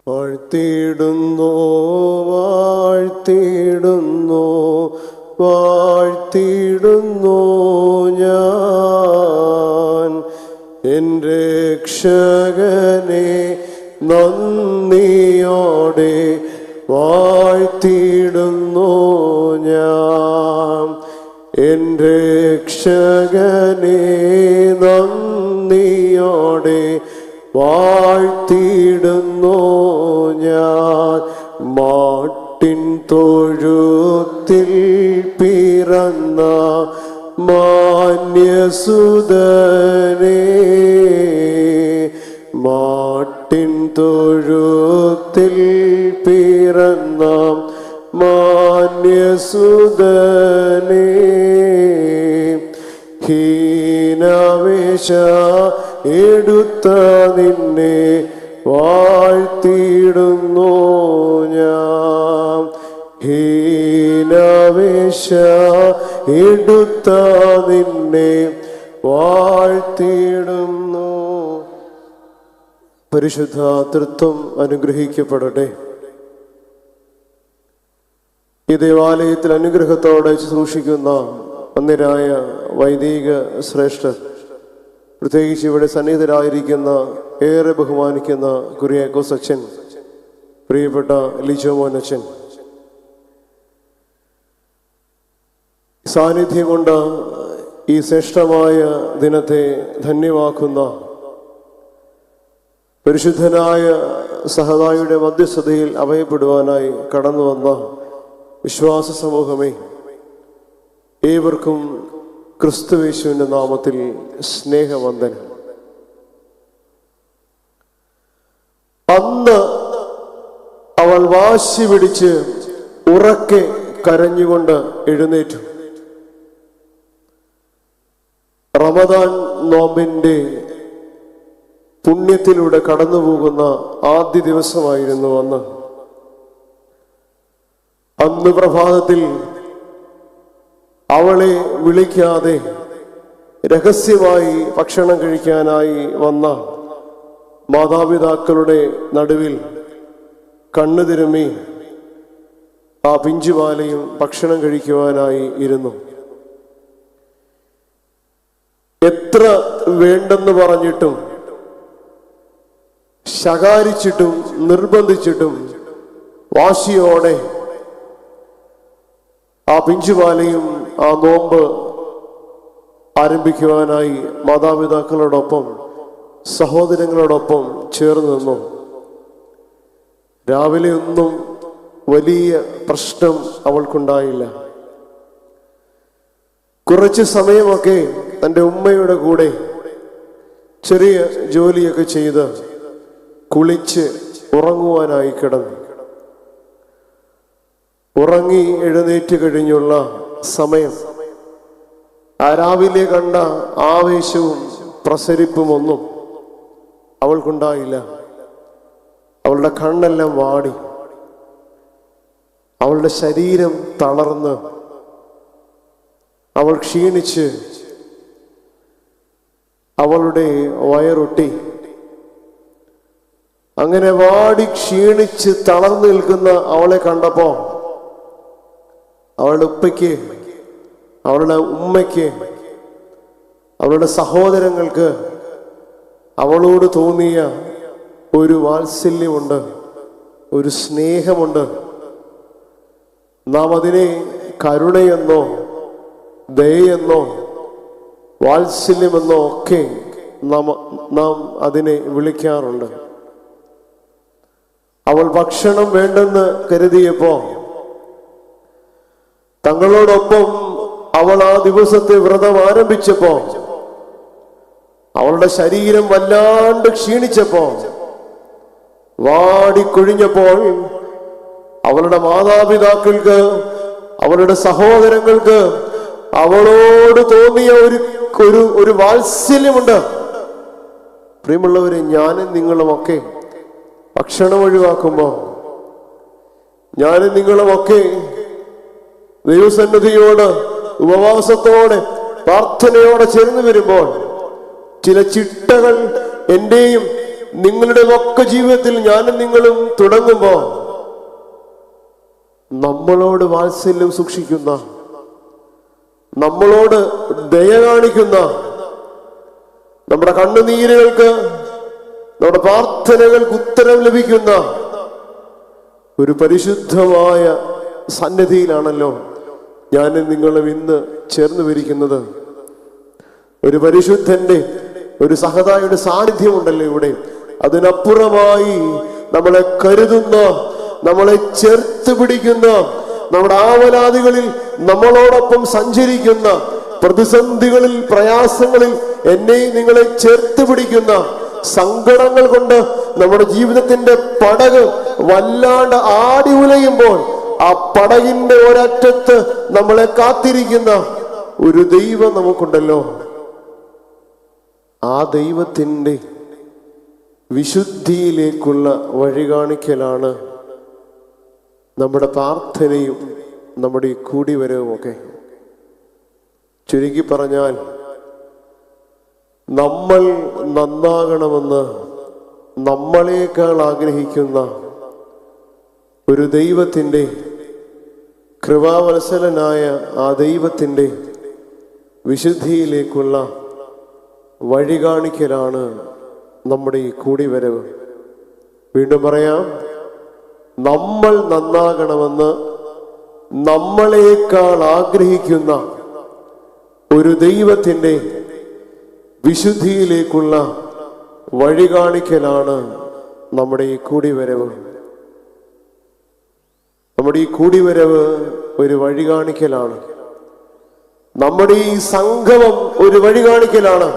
വാഴ്ത്തിയിടുന്നു വാഴ്ത്തിയിടുന്നു വാഴ്ത്തിയിടുന്നു ഞാൻ എൻ്റെ രക്ഷകനെ നന്ദിയോടെ വാഴ്ത്തിയിടുന്നു ഞാൻ എൻ്റെ രക്ഷകനെ നന്ദിയോടെ വാഴ്ത്തിയിടുന്നു ഞാൻ. മാട്ടിൻ തൊഴുത്തിൽ പിറന്ന മാന്യസുതനേ, മാട്ടിൻ തൊഴുത്തിൽ പിറന്ന മാന്യസുതനേ, ഹീനവേശ എടുത്ത നിന്നെ വാഴ്ത്തിയിടുന്നു ഞാൻ. ഹീനവേശ എടുത്ത നിന്നെ വാഴ്ത്തിയിടുന്നു. പരിശുദ്ധ തൃത്വം അനുഗ്രഹിക്കപ്പെടട്ടെ. ഈ ദേവാലയത്തിൽ അനുഗ്രഹത്തോടെ ശുശ്രൂഷിക്കുന്ന അന്യരായ വൈദിക ശ്രേഷ്ഠർ, പ്രത്യേകിച്ച് ഇവിടെ സന്നിഹിതരായിരിക്കുന്ന ഏറെ ബഹുമാനിക്കുന്ന കുര്യാക്കോസ് അച്ഛൻ, പ്രിയപ്പെട്ട ലിജോമോൻ അച്ഛൻ, സാന്നിധ്യം കൊണ്ട് ഈ ശ്രേഷ്ഠമായ ദിനത്തെ ധന്യമാക്കുന്ന പരിശുദ്ധനായ സഹദായുടെ മധ്യസ്ഥതയിൽ അഭയപ്പെടുവാനായി കടന്നു വന്ന വിശ്വാസ സമൂഹമേ, ഏവർക്കും ക്രിസ്തുയേശുവിന്റെ നാമത്തിൽ സ്നേഹവന്ദനം. അന്ന് അവൾ വാശി പിടിച്ച് ഉറക്കെ കരഞ്ഞുകൊണ്ട് എഴുന്നേറ്റു. റമദാൻ നോമ്പിന്റെ പുണ്യത്തിലൂടെ കടന്നുപോകുന്ന ആദ്യ ദിവസമായിരുന്നു അന്ന്. അന്ന് പ്രഭാതത്തിൽ അവളെ വിളിക്കാതെ രഹസ്യമായി ഭക്ഷണം കഴിക്കാനായി വന്ന മാതാപിതാക്കളുടെ നടുവിൽ കണ്ണു തിരുമ്മി ആ പിഞ്ചുപാലയും ഭക്ഷണം കഴിക്കുവാനായി ഇരുന്നു. എത്ര വേണ്ടെന്ന് പറഞ്ഞിട്ടും ശകാരിച്ചിട്ടും നിർബന്ധിച്ചിട്ടും വാശിയോടെ ആ പിഞ്ചുപാലയും ആ നോമ്പ് ആരംഭിക്കുവാനായി മാതാപിതാക്കളോടൊപ്പം സഹോദരങ്ങളോടൊപ്പം ചേർന്ന് നിന്നു. രാവിലെ ഒന്നും വലിയ പ്രശ്നം അവൾക്കുണ്ടായില്ല. കുറച്ച് സമയമൊക്കെ തൻ്റെ ഉമ്മയുടെ കൂടെ ചെറിയ ജോലിയൊക്കെ ചെയ്ത് കുളിച്ച് ഉറങ്ങുവാനായി കിടന്നു. ഉറങ്ങി എഴുന്നേറ്റ് കഴിഞ്ഞുള്ള സമയം ആ രാവിലെ കണ്ട ആവേശവും പ്രസരിപ്പുമൊന്നും അവൾക്കുണ്ടായില്ല. അവളുടെ കണ്ണെല്ലാം വാടി, അവളുടെ ശരീരം തളർന്ന്, അവൾ ക്ഷീണിച്ച്, അവളുടെ വയറൊട്ടി. അങ്ങനെ വാടി ക്ഷീണിച്ച് തളർന്നു നിൽക്കുന്ന അവളെ കണ്ടപ്പോ അവളുടെ ഉപ്പയ്ക്ക്, അവളുടെ ഉമ്മയ്ക്ക്, അവളുടെ സഹോദരങ്ങൾക്ക് അവളോട് തോന്നിയ ഒരു വാത്സല്യമുണ്ട്, ഒരു സ്നേഹമുണ്ട്. നാം അതിനെ കരുണയെന്നോ ദയയെന്നോ വാത്സല്യമെന്നോ ഒക്കെ നാം അതിനെ വിളിക്കാറുണ്ട്. അവൾ ഭക്ഷണം വേണ്ടെന്ന് കരുതിയപ്പോ തങ്ങളോടൊപ്പം അവൾ ആ ദിവസത്തെ വ്രതം ആരംഭിച്ചപ്പോ, അവളുടെ ശരീരം വല്ലാണ്ട് ക്ഷീണിച്ചപ്പോ, വാടിക്കൊഴിഞ്ഞപ്പോൾ അവളുടെ മാതാപിതാക്കൾക്ക്, അവളുടെ സഹോദരങ്ങൾക്ക് അവളോട് തോന്നിയ ഒരു വാത്സല്യമുണ്ട്. പ്രിയമുള്ളവരെ, ഞാനും നിങ്ങളുമൊക്കെ ഭക്ഷണം ഒഴിവാക്കുമ്പോ, ഞാനും നിങ്ങളുമൊക്കെ ദൈവസന്നിധിയോട് ഉപവാസത്തോടെ പ്രാർത്ഥനയോടെ ചേർന്ന് വരുമ്പോൾ ചില ചിട്ടകൾ എന്റെയും നിങ്ങളുടെ ഒക്കെ ജീവിതത്തിൽ ഞാനും നിങ്ങളും തുടങ്ങുമ്പോ നമ്മളോട് വാത്സല്യം സൂക്ഷിക്കുന്ന, നമ്മളോട് ദയ കാണിക്കുന്ന, നമ്മുടെ കണ്ണുനീരുകൾക്ക്, നമ്മുടെ പ്രാർത്ഥനകൾക്ക് ഉത്തരം ലഭിക്കുന്ന ഒരു പരിശുദ്ധമായ സന്നിധിയിലാണല്ലോ ഞാനും നിങ്ങളും ഇന്ന് ചേർന്ന് വരിക്കുന്നത്. ഒരു പരിശുദ്ധന്റെ, ഒരു സഹതായുടെ സാന്നിധ്യമുണ്ടല്ലോ ഇവിടെ. അതിനപ്പുറമായി നമ്മളെ കരുതുന്ന, നമ്മളെ ചേർത്ത് പിടിക്കുന്ന, നമ്മുടെ ആവലാദികളിൽ നമ്മളോടൊപ്പം സഞ്ചരിക്കുന്ന, പ്രതിസന്ധികളിൽ, പ്രയാസങ്ങളിൽ എന്നെയും നിങ്ങളെ ചേർത്ത് പിടിക്കുന്ന, സങ്കടങ്ങൾ കൊണ്ട് നമ്മുടെ ജീവിതത്തിന്റെ പടക് വല്ലാണ്ട് ആടി ഉലയുമ്പോൾ ആ പടകിന്റെ ഒരറ്റത്ത് നമ്മളെ കാത്തിരിക്കുന്ന ഒരു ദൈവം നമുക്കുണ്ടല്ലോ. ആ ദൈവത്തിൻ്റെ വിശുദ്ധിയിലേക്കുള്ള വഴി കാണിക്കലാണ് നമ്മുടെ പ്രാർത്ഥനയും നമ്മുടെ ഈ കൂടിവരവും ഒക്കെ. ചുരുക്കി പറഞ്ഞാൽ, നമ്മൾ നന്നാകണമെന്ന് നമ്മളെക്കാൾ ആഗ്രഹിക്കുന്ന ഒരു ദൈവത്തിൻ്റെ, കൃപാവത്സലനായ ആ ദൈവത്തിൻ്റെ വിശുദ്ധിയിലേക്കുള്ള വഴി കാണിക്കലാണ് നമ്മുടെ ഈ കൂടിവരവ്. വീണ്ടും പറയാം, നമ്മൾ നന്നാകണമെന്ന് നമ്മളെക്കാൾ ആഗ്രഹിക്കുന്ന ഒരു ദൈവത്തിൻ്റെ വിശുദ്ധിയിലേക്കുള്ള വഴി കാണിക്കലാണ് നമ്മുടെ ഈ കൂടിവരവ്. നമ്മുടെ ഈ കൂടിവരവ് ഒരു വഴി കാണിക്കലാണ്. നമ്മുടെ ഈ സംഗമം ഒരു വഴി കാണിക്കലാണ്.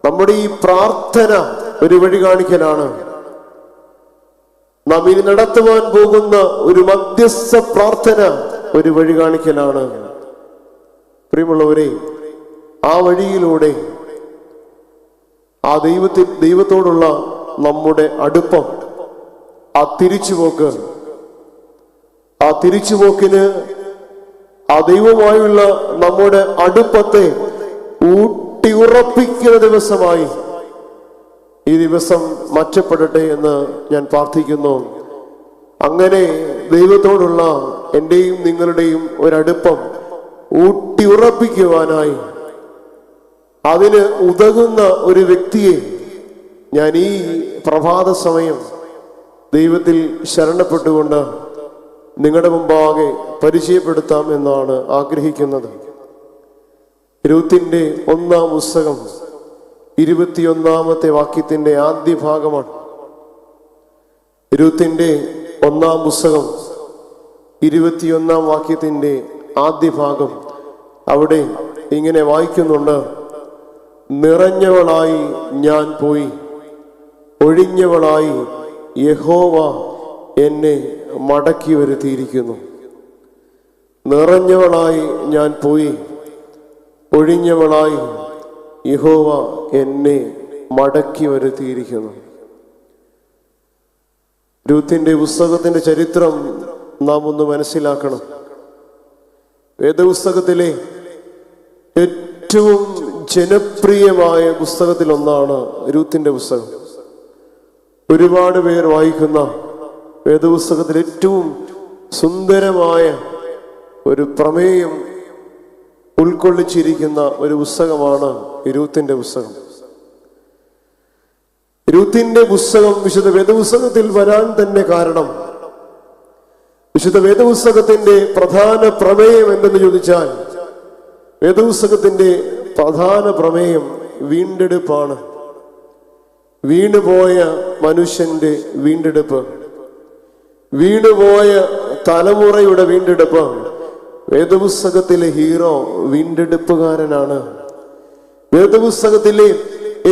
നമ്മുടെ ഈ പ്രാർത്ഥന ഒരു വഴി കാണിക്കലാണ്. നാം ഇനി നടത്തുവാൻ പോകുന്ന ഒരു മധ്യസ്ഥ പ്രാർത്ഥന ഒരു വഴി കാണിക്കലാണ്. പ്രിയമുള്ളവരെ, ആ വഴിയിലൂടെ ആ ദൈവത്തോടുള്ള നമ്മുടെ അടുപ്പം, ആ തിരിച്ചുപോക്കിന് ആ ദൈവമായുള്ള നമ്മുടെ അടുപ്പത്തെ ഊട്ടിയുറപ്പിക്കുന്ന ദിവസമായി ഈ ദിവസം മാറ്റപ്പെടട്ടെ എന്ന് ഞാൻ പ്രാർത്ഥിക്കുന്നു. അങ്ങനെ ദൈവത്തോടുള്ള എൻ്റെയും നിങ്ങളുടെയും ഒരടുപ്പം ഊട്ടിയുറപ്പിക്കുവാനായി അതിന് ഉതകുന്ന ഒരു വ്യക്തിയെ ഞാൻ ഈ പ്രഭാത സമയം ദൈവത്തിൽ ശരണപ്പെട്ടുകൊണ്ട് നിങ്ങളുടെ മുമ്പാകെ പരിചയപ്പെടുത്താം എന്നാണ് ആഗ്രഹിക്കുന്നത്. രൂത്തിന്റെ 1-ാം പുസ്തകം 21-ാമത്തെ വാക്യത്തിന്റെ ആദ്യ ഭാഗമാണ്. രൂത്തിന്റെ 1-ാം പുസ്തകം 21-ാം വാക്യത്തിന്റെ ആദ്യ ഭാഗം. അവിടെ ഇങ്ങനെ വായിക്കുന്നുണ്ട്: നിറഞ്ഞവളായി ഞാൻ പോയി, ഒഴിഞ്ഞവളായി യഹോവ എന്നെ മടക്കി വരുത്തിയിരിക്കുന്നു. നിറഞ്ഞവളായി ഞാൻ പോയി, ഒഴിഞ്ഞവളായി യഹോവ എന്നെ മടക്കി വരുത്തിയിരിക്കുന്നു. രൂത്തിന്റെ പുസ്തകത്തിന്റെ ചരിത്രം നാം ഒന്ന് മനസ്സിലാക്കണം. വേദപുസ്തകത്തിലെ ഏറ്റവും ജനപ്രിയമായ പുസ്തകത്തിലൊന്നാണ് രൂത്തിന്റെ പുസ്തകം. ഒരുപാട് പേർ വായിക്കുന്ന വേദപുസ്തകത്തിൽ ഏറ്റവും സുന്ദരമായ ഒരു പ്രമേയം ഉൾക്കൊള്ളിച്ചിരിക്കുന്ന ഒരു പുസ്തകമാണ് രൂത്തിന്റെ പുസ്തകം. രൂത്തിന്റെ പുസ്തകം വിശുദ്ധ വേദപുസ്തകത്തിൽ വരാൻ തന്നെ കാരണം, വിശുദ്ധ വേദപുസ്തകത്തിന്റെ പ്രധാന പ്രമേയം എന്തെന്ന് ചോദിച്ചാൽ, വേദപുസ്തകത്തിന്റെ പ്രധാന പ്രമേയം വീണ്ടെടുപ്പാണ്. വീണുപോയ മനുഷ്യന്റെ വീണ്ടെടുപ്പ്, വീണുപോയ തലമുറയുടെ വീണ്ടെടുപ്പ്. വേദപുസ്തകത്തിലെ ഹീറോ വീണ്ടെടുപ്പുകാരനാണ്. വേദപുസ്തകത്തിലെ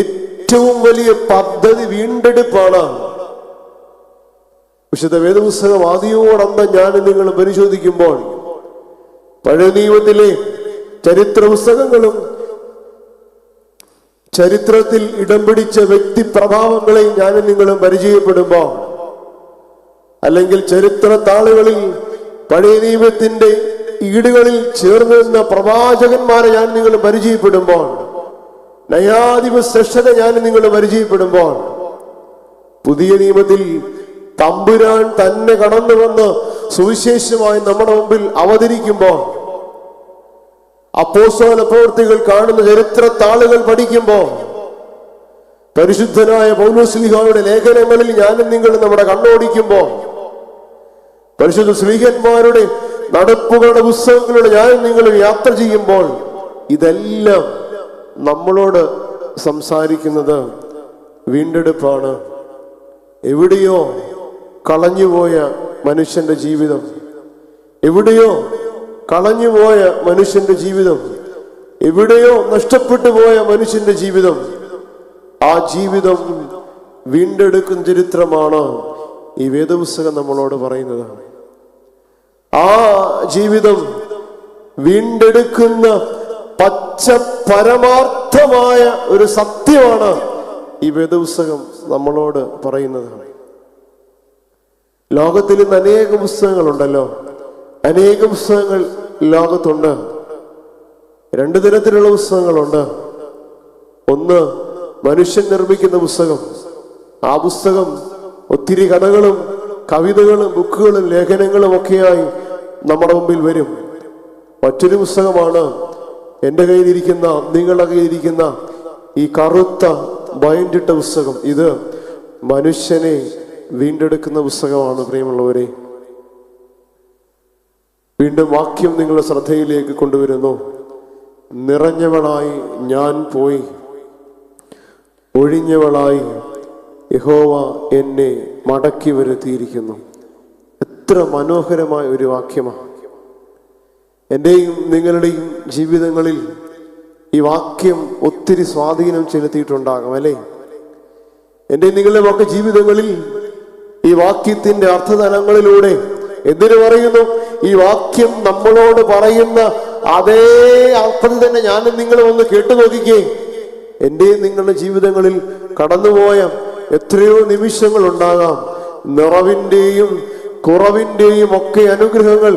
ഏറ്റവും വലിയ പദ്ധതി വീണ്ടെടുപ്പാണ്. വിശുദ്ധ വേദപുസ്തകം ആദിയോടന്തം ഞാൻ നിങ്ങൾ പരിശോധിക്കുമ്പോൾ പഴയ നിയമത്തിലെ ചരിത്ര പുസ്തകങ്ങളും ചരിത്രത്തിൽ ഇടം പിടിച്ച വ്യക്തി പ്രഭാവങ്ങളെ ഞാൻ നിങ്ങളും പരിചയപ്പെടുമ്പോൾ, അല്ലെങ്കിൽ ചരിത്ര താളുകളിൽ പഴയ നിയമത്തിന്റെ ഈടുകളിൽ ചേർന്ന് നിന്ന പ്രവാചകന്മാരെ ഞാൻ നിങ്ങൾ പരിചയപ്പെടുമ്പോൾ, ന്യായാധിപ ശ്രേഷ്ഠനെ ഞാൻ നിങ്ങൾ പരിചയപ്പെടുമ്പോൾ, പുതിയ നിയമത്തിൽ തമ്പുരാൻ തന്നെ കടന്നു വന്ന് സുവിശേഷമായി നമ്മുടെ മുമ്പിൽ അവതരിക്കുമ്പോൾ, അപ്പോസ്തല പ്രവൃത്തികൾ കാണുന്ന ചരിത്ര താളുകൾ പഠിക്കുമ്പോൾ, പരിശുദ്ധനായ പൗലോസ്ലീഹായുടെ ലേഖനങ്ങളിൽ ഞാനും നിങ്ങളും നമ്മുടെ കണ്ണോടിക്കുമ്പോൾ, പരിശുദ്ധ സ്ലീഹന്മാരുടെ നടപ്പുകളുടെ പുസ്തകങ്ങളിലൂടെ ഞാനും നിങ്ങളും യാത്ര ചെയ്യുമ്പോൾ, ഇതെല്ലാം നമ്മളോട് സംസാരിക്കുന്നത് വീണ്ടെടുപ്പാണ്. എവിടെയോ കളഞ്ഞുപോയ മനുഷ്യന്റെ ജീവിതം, എവിടെയോ കളഞ്ഞുപോയ മനുഷ്യന്റെ ജീവിതം, എവിടെയോ നഷ്ടപ്പെട്ടു പോയ മനുഷ്യന്റെ ജീവിതം, ആ ജീവിതം വീണ്ടെടുക്കുന്ന ചരിത്രമാണ് ഈ വേദപുസ്തകം നമ്മളോട് പറയുന്നത്. ആ ജീവിതം വീണ്ടെടുക്കുന്ന പച്ച പരമാർത്ഥമായ ഒരു സത്യമാണ് ഈ വേദപുസ്തകം നമ്മളോട് പറയുന്നത്. ലോകത്തിൽ ഇന്ന് അനേക പുസ്തകങ്ങളുണ്ടല്ലോ, അനേക പുസ്തകങ്ങൾ ലോകത്തുണ്ട്. രണ്ടു തരത്തിലുള്ള പുസ്തകങ്ങളുണ്ട്. ഒന്ന് മനുഷ്യൻ നിർമ്മിക്കുന്ന പുസ്തകം. ആ പുസ്തകം ഒത്തിരി കഥകളും കവിതകളും ബുക്കുകളും ലേഖനങ്ങളും ഒക്കെയായി നമ്മുടെ മുമ്പിൽ വരും. മറ്റൊരു പുസ്തകമാണ് എൻ്റെ കയ്യിലിരിക്കുന്ന, നിങ്ങളുടെ കയ്യിലിരിക്കുന്ന ഈ കറുത്ത ബൈൻഡിട്ട പുസ്തകം. ഇത് മനുഷ്യനെ വീണ്ടെടുക്കുന്ന പുസ്തകമാണ്. പ്രിയമുള്ളവരെ, വീണ്ടും വാക്യം നിങ്ങളുടെ ശ്രദ്ധയിലേക്ക് കൊണ്ടുവരുന്നു. നിറഞ്ഞവളായി ഞാൻ പോയി, ഒഴിഞ്ഞവളായി യഹോവ എന്നെ മടക്കി വരുത്തിയിരിക്കുന്നു. എത്ര മനോഹരമായ ഒരു വാക്യമാണ്. എൻ്റെയും നിങ്ങളുടെയും ജീവിതങ്ങളിൽ ഈ വാക്യം ഒത്തിരി സ്വാധീനം ചെലുത്തിയിട്ടുണ്ടാകും, അല്ലേ? എൻ്റെ നിങ്ങളുടെ ഒക്കെ ജീവിതങ്ങളിൽ ഈ വാക്യത്തിന്റെ അർത്ഥതലങ്ങളിലൂടെ എന്തിനു പറയുന്നു? ഈ വാക്യം നമ്മളോട് പറയുന്ന അതേ അർത്ഥത്തിൽ തന്നെ ഞാനും നിങ്ങളും ഒന്ന് കേട്ടു നോക്കിക്കേ. എന്റെയും നിങ്ങളുടെ ജീവിതങ്ങളിൽ കടന്നുപോയ എത്രയോ നിമിഷങ്ങൾ ഉണ്ടാകാം. നിറവിന്റെയും കുറവിന്റെയും ഒക്കെ അനുഗ്രഹങ്ങൾ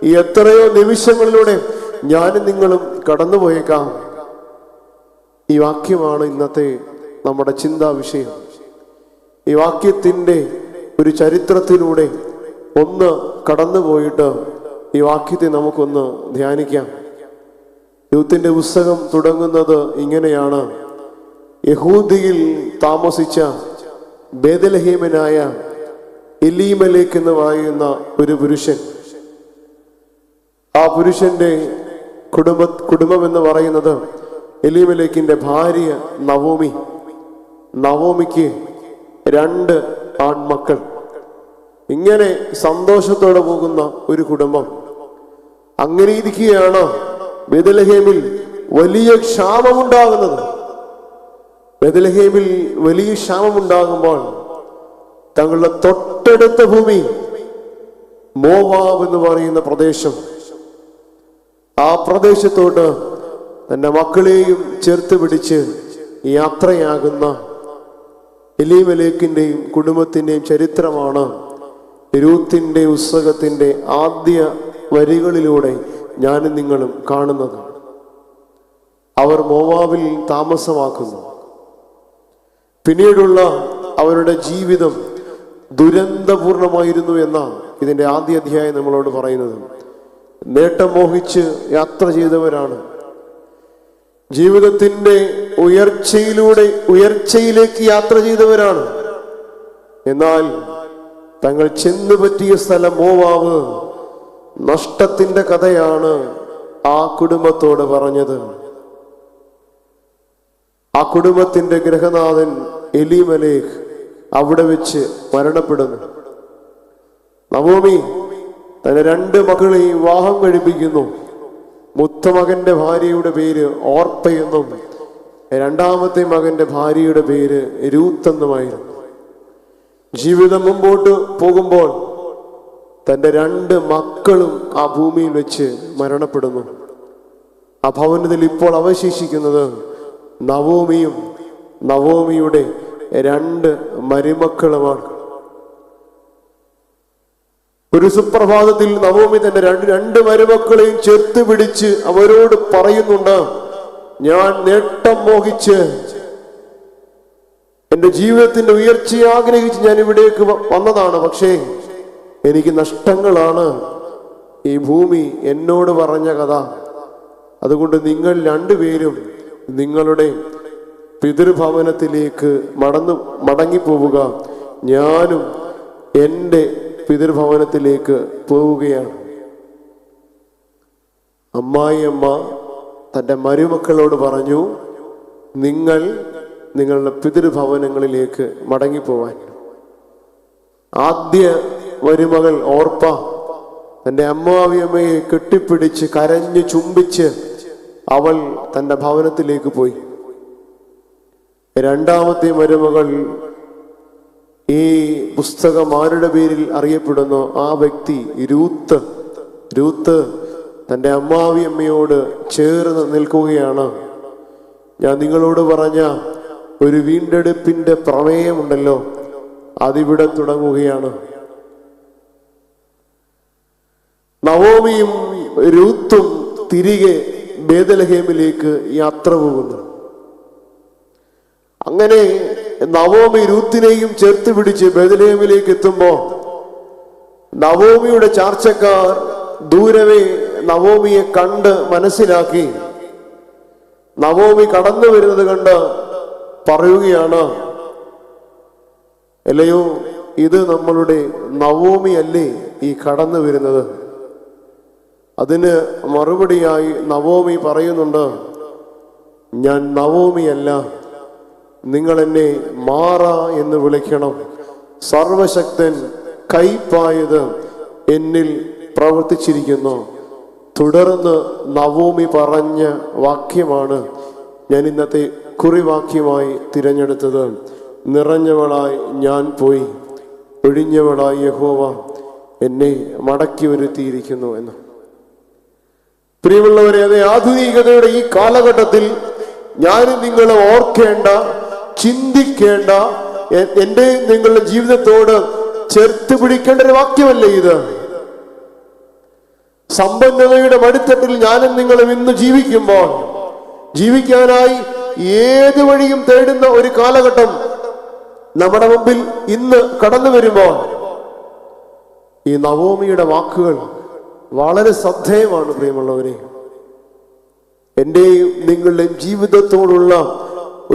ഈ എത്രയോ നിമിഷങ്ങളിലൂടെ ഞാനും നിങ്ങളും കടന്നുപോയേക്കാം. ഈ വാക്യമാണ് ഇന്നത്തെ നമ്മുടെ ചിന്താ വിഷയം. ഈ വാക്യത്തിന്റെ ഒരു ചരിത്രത്തിലൂടെ ഒന്ന് കടന്നുപോയിട്ട് ഈ വാക്യത്തെ നമുക്കൊന്ന് ധ്യാനിക്കാം. യൂത്തിന്റെ പുസ്തകം തുടങ്ങുന്നത് ഇങ്ങനെയാണ്. യഹൂദിയിൽ താമസിച്ച ബേദലഹേമനായ എലീമലേക്ക് എന്ന് പറയുന്ന ഒരു പുരുഷൻ, ആ പുരുഷന്റെ കുടുംബം എന്ന് പറയുന്നത് എലീമലേക്കിന്റെ ഭാര്യ നവോമി. നവോമിക്ക് 2 ആൺമക്കൾ. ഇങ്ങനെ സന്തോഷത്തോടെ പോകുന്ന ഒരു കുടുംബം. അങ്ങനെ ഇരിക്കുകയാണ് ബേദലഹേമിൽ വലിയ ക്ഷാമമുണ്ടാകുന്നത്. ബേദലഹേമിൽ വലിയ ക്ഷാമമുണ്ടാകുമ്പോൾ തങ്ങളുടെ തൊട്ടടുത്ത ഭൂമി മോവാബ് എന്ന് പറയുന്ന പ്രദേശം, ആ പ്രദേശത്തോട്ട് തന്റെ മക്കളെയും ചേർത്ത് പിടിച്ച് യാത്രയാകുന്ന എലീമലേക്കിന്റെയും കുടുംബത്തിന്റെയും ചരിത്രമാണ് രൂത്തിന്റെ പുസ്തകത്തിന്റെ ആദ്യ വരികളിലൂടെ ഞാനും നിങ്ങളും കാണുന്നത്. അവർ മോവാബിൽ താമസമാക്കുന്നു. പിന്നീടുള്ള അവരുടെ ജീവിതം ദുരന്തപൂർണമായിരുന്നു എന്നാണ് ഇതിന്റെ ആദ്യ അധ്യായം നമ്മളോട് പറയുന്നത്. നേട്ടം മോഹിച്ച് യാത്ര ചെയ്തവരാണ്. ജീവിതത്തിന്റെ ഉയർച്ചയിലേക്ക് യാത്ര ചെയ്തവരാണ്. എന്നാൽ തങ്ങൾ ചെന്നു പറ്റിയ സ്ഥലം മോവാബ്. നഷ്ടത്തിന്റെ കഥയാണ് ആ കുടുംബത്തോട് പറഞ്ഞത്. ആ കുടുംബത്തിന്റെ ഗൃഹനാഥൻ എലീമലേഖ് അവിടെ വെച്ച് മരണപ്പെടുന്നു. നവോമി തന്റെ 2 മക്കളെയും വിവാഹം കഴിപ്പിക്കുന്നു. മൂത്ത മകന്റെ ഭാര്യയുടെ പേര് ഓർപ്പയെന്നും രണ്ടാമത്തെ മകന്റെ ഭാര്യയുടെ പേര് രൂത്ത് എന്നുമായിരുന്നു. ജീവിതം മുമ്പോട്ട് പോകുമ്പോൾ തന്റെ 2 മക്കളും ആ ഭൂമിയിൽ വെച്ച് മരണപ്പെടുന്നു. ആ ഭവനത്തിൽ ഇപ്പോൾ അവശേഷിക്കുന്നത് നവോമിയും നവോമിയുടെ 2 മരുമക്കളുമാണ്. ഒരു സുപ്രഭാതത്തിൽ നവോമി തന്റെ 2 മരുമക്കളെയും ചേർത്ത് പിടിച്ച് അവരോട് പറയുന്നുണ്ട്, ഞാൻ നേട്ടം മോഹിച്ച് എൻ്റെ ജീവിതത്തിന്റെ ഉയർച്ചയെ ആഗ്രഹിച്ച് ഞാൻ ഇവിടേക്ക് വന്നതാണ്. പക്ഷേ എനിക്ക് നഷ്ടങ്ങളാണ് ഈ ഭൂമി എന്നോട് പറഞ്ഞ കഥ. അതുകൊണ്ട് നിങ്ങൾ രണ്ടുപേരും നിങ്ങളുടെ പിതൃഭവനത്തിലേക്ക് മടങ്ങിപ്പോവുക. ഞാനും എൻ്റെ പിതൃഭവനത്തിലേക്ക് പോവുകയാണ്. അമ്മായിയമ്മ തൻ്റെ മരുമക്കളോട് പറഞ്ഞു, നിങ്ങൾ നിങ്ങളുടെ പിതൃഭവനങ്ങളിലേക്ക് മടങ്ങിപ്പോവാൻ. ആദ്യ മരുമകൾ ഓർപ്പ തൻ്റെ അമ്മാവിയമ്മയെ കെട്ടിപ്പിടിച്ച് കരഞ്ഞു ചുംബിച്ച് അവൾ തൻ്റെ ഭവനത്തിലേക്ക് പോയി. രണ്ടാമത്തെ മരുമകൾ, ഈ പുസ്തകം ആരുടെ പേരിൽ അറിയപ്പെടുന്നു, ആ വ്യക്തി രൂത്ത് തൻ്റെ അമ്മാവിയമ്മയോട് ചേർന്ന് നിൽക്കുകയാണ്. ഞാൻ നിങ്ങളോട് പറഞ്ഞ ഒരു വീണ്ടെടുപ്പിന്റെ പ്രമേയമുണ്ടല്ലോ, അതിവിടെ തുടങ്ങുകയാണ്. നവോമിയും രൂത്തും തിരികെ ബേഥലഹേമിലേക്ക് യാത്ര പോകുന്നു. അങ്ങനെ നവോമി രൂത്തിനെയും ചേർത്ത് പിടിച്ച് ബേഥലഹേമിലേക്ക് എത്തുമ്പോ നവോമിയുടെ ചാർച്ചക്കാർ ദൂരവേ നവോമിയെ കണ്ട് മനസ്സിലാക്കി. നവോമി കടന്നു വരുന്നത് കണ്ട് പറയുകയാണ്, അല്ലയോ, ഇത് നമ്മളുടെ നവോമി അല്ലേ ഈ കടന്നു വരുന്നത്? അതിന് മറുപടിയായി നവോമി പറയുന്നുണ്ട്, ഞാൻ നവോമിയല്ല, നിങ്ങൾ എന്നെ മാറ എന്ന് വിളിക്കണം. സർവശക്തൻ കൈപ്പായത് എന്നിൽ പ്രവർത്തിച്ചിരിക്കുന്നു. തുടർന്ന് നവോമി പറഞ്ഞ വാക്യമാണ് ഞാൻ ഇന്നത്തെ കുറിവാക്യമായി തിരഞ്ഞെടുത്തത്. നിറഞ്ഞവളായി ഞാൻ പോയി, ഒഴിഞ്ഞവളായി യഹോവ എന്നെ മടക്കി വരുത്തിയിരിക്കുന്നു എന്ന്. പ്രിയമുള്ളവരെ, അതേ ആധുനികതയുടെ ഈ കാലഘട്ടത്തിൽ ഞാനും നിങ്ങൾ ഓർക്കേണ്ട, ചിന്തിക്കേണ്ട, എൻ്റെ നിങ്ങളുടെ ജീവിതത്തോട് ചേർത്ത് പിടിക്കേണ്ട ഒരു വാക്യമല്ലേ ഇത്? സമ്പന്നതയുടെ മടിത്തട്ടിൽ ഞാനും നിങ്ങളും ഇന്ന് ജീവിക്കുമ്പോൾ, ജീവിക്കാനായി ഏത് വഴിയും തേടുന്ന ഒരു കാലഘട്ടം നമ്മുടെ മുമ്പിൽ ഇന്ന് കടന്നു വരുമ്പോൾ, ഈ നവോമിയുടെ വാക്കുകൾ വളരെ ശ്രദ്ധേയമാണ്. പ്രിയമുള്ളവരെ, എന്റെയും നിങ്ങളുടെയും ജീവിതത്തോടുള്ള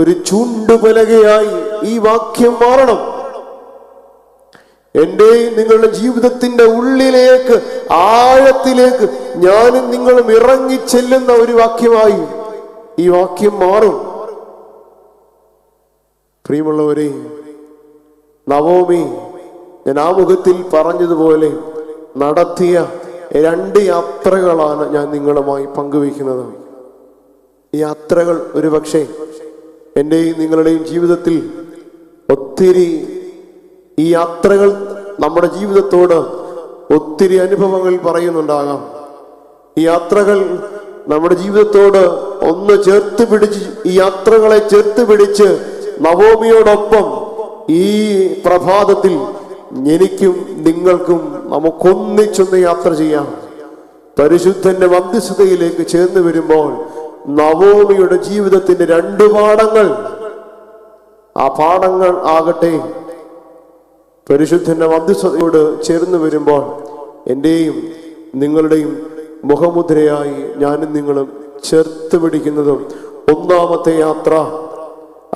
ഒരു ചൂണ്ടുപലകയായി ഈ വാക്യം മാറണം. എന്റെയും നിങ്ങളുടെ ജീവിതത്തിന്റെ ഉള്ളിലേക്ക്, ആഴത്തിലേക്ക് ഞാനും നിങ്ങളും ഇറങ്ങി ചെല്ലുന്ന ഒരു വാക്യമായി ഈ വാക്യം മാറും. പ്രിയമുള്ളവരെ, നവോമി ഞാൻ ആമുഖത്തിൽ പറഞ്ഞതുപോലെ നടത്തിയ 2 യാത്രകളാണ് ഞാൻ നിങ്ങളുമായി പങ്കുവയ്ക്കുന്നത്. ഈ യാത്രകൾ ഒരുപക്ഷെ എൻ്റെയും നിങ്ങളുടെയും ജീവിതത്തിൽ ഒത്തിരി, ഈ യാത്രകൾ നമ്മുടെ ജീവിതത്തോട് ഒത്തിരി അനുഭവങ്ങൾ പറയുന്നുണ്ടാകാം. ഈ യാത്രകൾ നമ്മുടെ ജീവിതത്തോട് ഒന്ന് ചേർത്ത് പിടിച്ച്, ഈ യാത്രകളെ ചേർത്ത് പിടിച്ച് നവോമിയോടൊപ്പം ഈ പ്രഭാതത്തിൽ എനിക്കും നിങ്ങൾക്കും നമുക്കൊന്നിച്ചൊന്ന് യാത്ര ചെയ്യാം. പരിശുദ്ധന്റെ മധ്യസ്ഥതയിലേക്ക് ചേർന്ന് വരുമ്പോൾ നവോമിയുടെ ജീവിതത്തിന്റെ 2 പാഠങ്ങൾ, ആ പാഠങ്ങൾ ആകട്ടെ പരിശുദ്ധന്റെ മധ്യസ്ഥതയോട് ചേർന്ന് വരുമ്പോൾ എന്റെയും നിങ്ങളുടെയും മുഖമുദ്രയായി ഞാനും നിങ്ങളും ചേർത്ത് പിടിക്കുന്നതും. ഒന്നാമത്തെ യാത്ര,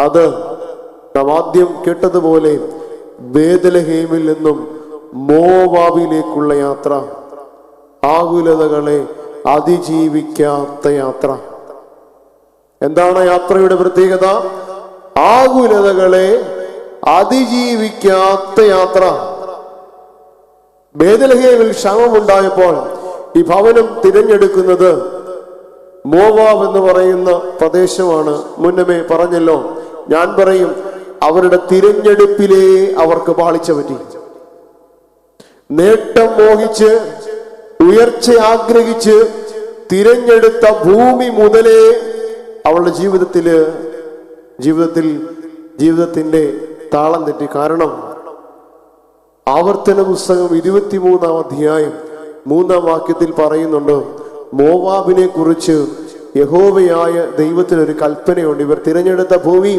അത് നാം ആദ്യം കേട്ടതുപോലെ ബേഥലഹേമിൽ നിന്നും മോവാബിലേക്കുള്ള യാത്ര, ആകുലതകളെ അതിജീവിക്കാത്ത യാത്ര. എന്താണ് യാത്രയുടെ പ്രത്യേകത? ആകുലതകളെ അതിജീവിക്കാത്ത യാത്ര. ബേഥലഹേമിൽ ക്ഷാമമുണ്ടായപ്പോൾ ഈ ഭവനം തിരഞ്ഞെടുക്കുന്നത് മോവാബ് എന്ന് പറയുന്ന പ്രദേശമാണ്. മുന്നമേ പറഞ്ഞല്ലോ, ഞാൻ പറയും അവരുടെ തിരഞ്ഞെടുപ്പിലേ അവർക്ക് പാളിച്ച പറ്റി. നേട്ടം മോഹിച്ച്, ഉയർച്ച ആഗ്രഹിച്ച് തിരഞ്ഞെടുത്ത ഭൂമി മുതലേ അവളുടെ ജീവിതത്തിന്റെ താളം തെറ്റി. കാരണം ആവർത്തന പുസ്തകം 23-ാം അധ്യായം 3-ാം വാക്യത്തിൽ പറയുന്നുണ്ട്, മോവാബിനെ കുറിച്ച് യഹോവയായ ദൈവത്തിനൊരു കൽപ്പനയുണ്ട്. ഇവർ തിരഞ്ഞെടുത്ത ഭൂമി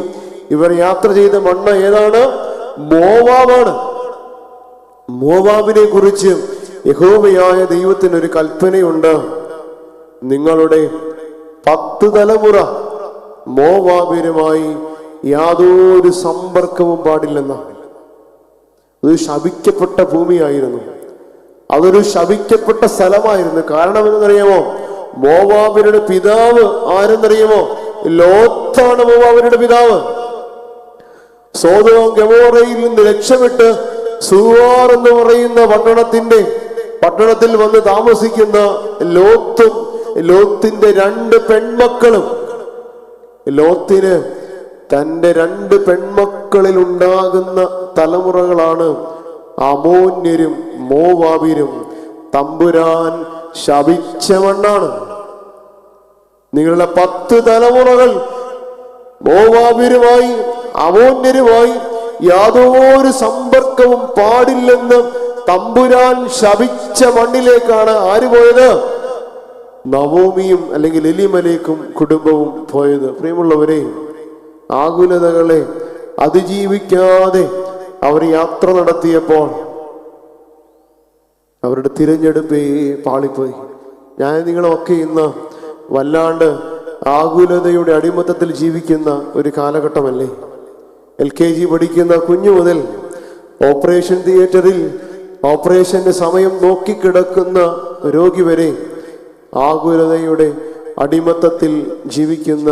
ഇവർ യാത്ര ചെയ്ത മണ്ണ് ഏതാണ്? മോവാബാണ്. മോവാബിനെ കുറിച്ച് യഹോവയായ ദൈവത്തിന് ഒരു കൽപ്പനയുണ്ട്. നിങ്ങളുടെ 10 തലമുറ മോവാബിനുമായി യാതൊരു സമ്പർക്കവും പാടില്ലെന്നാണ്. അത് ശപിക്കപ്പെട്ട ഭൂമിയായിരുന്നു, അതൊരു ശപിക്കപ്പെട്ട സ്ഥലമായിരുന്നു. കാരണം എന്തെന്നറിയാമോ? മോവാബിനുടെ പിതാവ് ആരെന്നറിയാമോ? ലോത്താണ് മോവാബിനുടെ പിതാവ്. സോദോം ഗമോറയിൽ നിന്ന് രക്ഷപ്പെട്ട് സൂവാർ എന്ന് പറയുന്ന പട്ടണത്തിൽ വന്ന് താമസിക്കുന്ന ലോത്തും ലോത്തിന്റെ 2 പെൺമക്കളും, ലോത്തിന് തന്റെ 2 പെൺമക്കളിൽ ഉണ്ടാകുന്ന തലമുറകളാണ് അമോന്യരും മോവാബിരും. തമ്പുരാൻ ശപിച്ച മണ്ണാണ്. നിങ്ങളുടെ 10 തലമുറകൾ മോവാബിരുമായി അമോന്യരുമായി യാതൊരു സമ്പർക്കവും പാടില്ലെന്ന് തമ്പുരാൻ ശപിച്ച മണ്ണിലേക്കാണ് ആര് പോയത്? നവോമിയും അല്ലെങ്കിൽ എലിമലേക്കും കുടുംബവും പോയത്. പ്രിയമുള്ളവരെ, ആകുലതകളെ അതിജീവിക്കാതെ അവർ യാത്ര നടത്തിയപ്പോൾ അവരുടെ തിരഞ്ഞെടുപ്പേ പാളിപ്പോയി. ഞാൻ നിങ്ങളൊക്കെ ഇന്ന് വല്ലാണ്ട് ആകുലതയുടെ അടിമത്തത്തിൽ ജീവിക്കുന്ന ഒരു കാലഘട്ടമല്ലേ? LKG പഠിക്കുന്ന കുഞ്ഞു മുതൽ ഓപ്പറേഷൻ തിയേറ്ററിൽ ഓപ്പറേഷന്റെ സമയം നോക്കിക്കിടക്കുന്ന രോഗി വരെ ആകുലതയുടെ അടിമത്തത്തിൽ ജീവിക്കുന്ന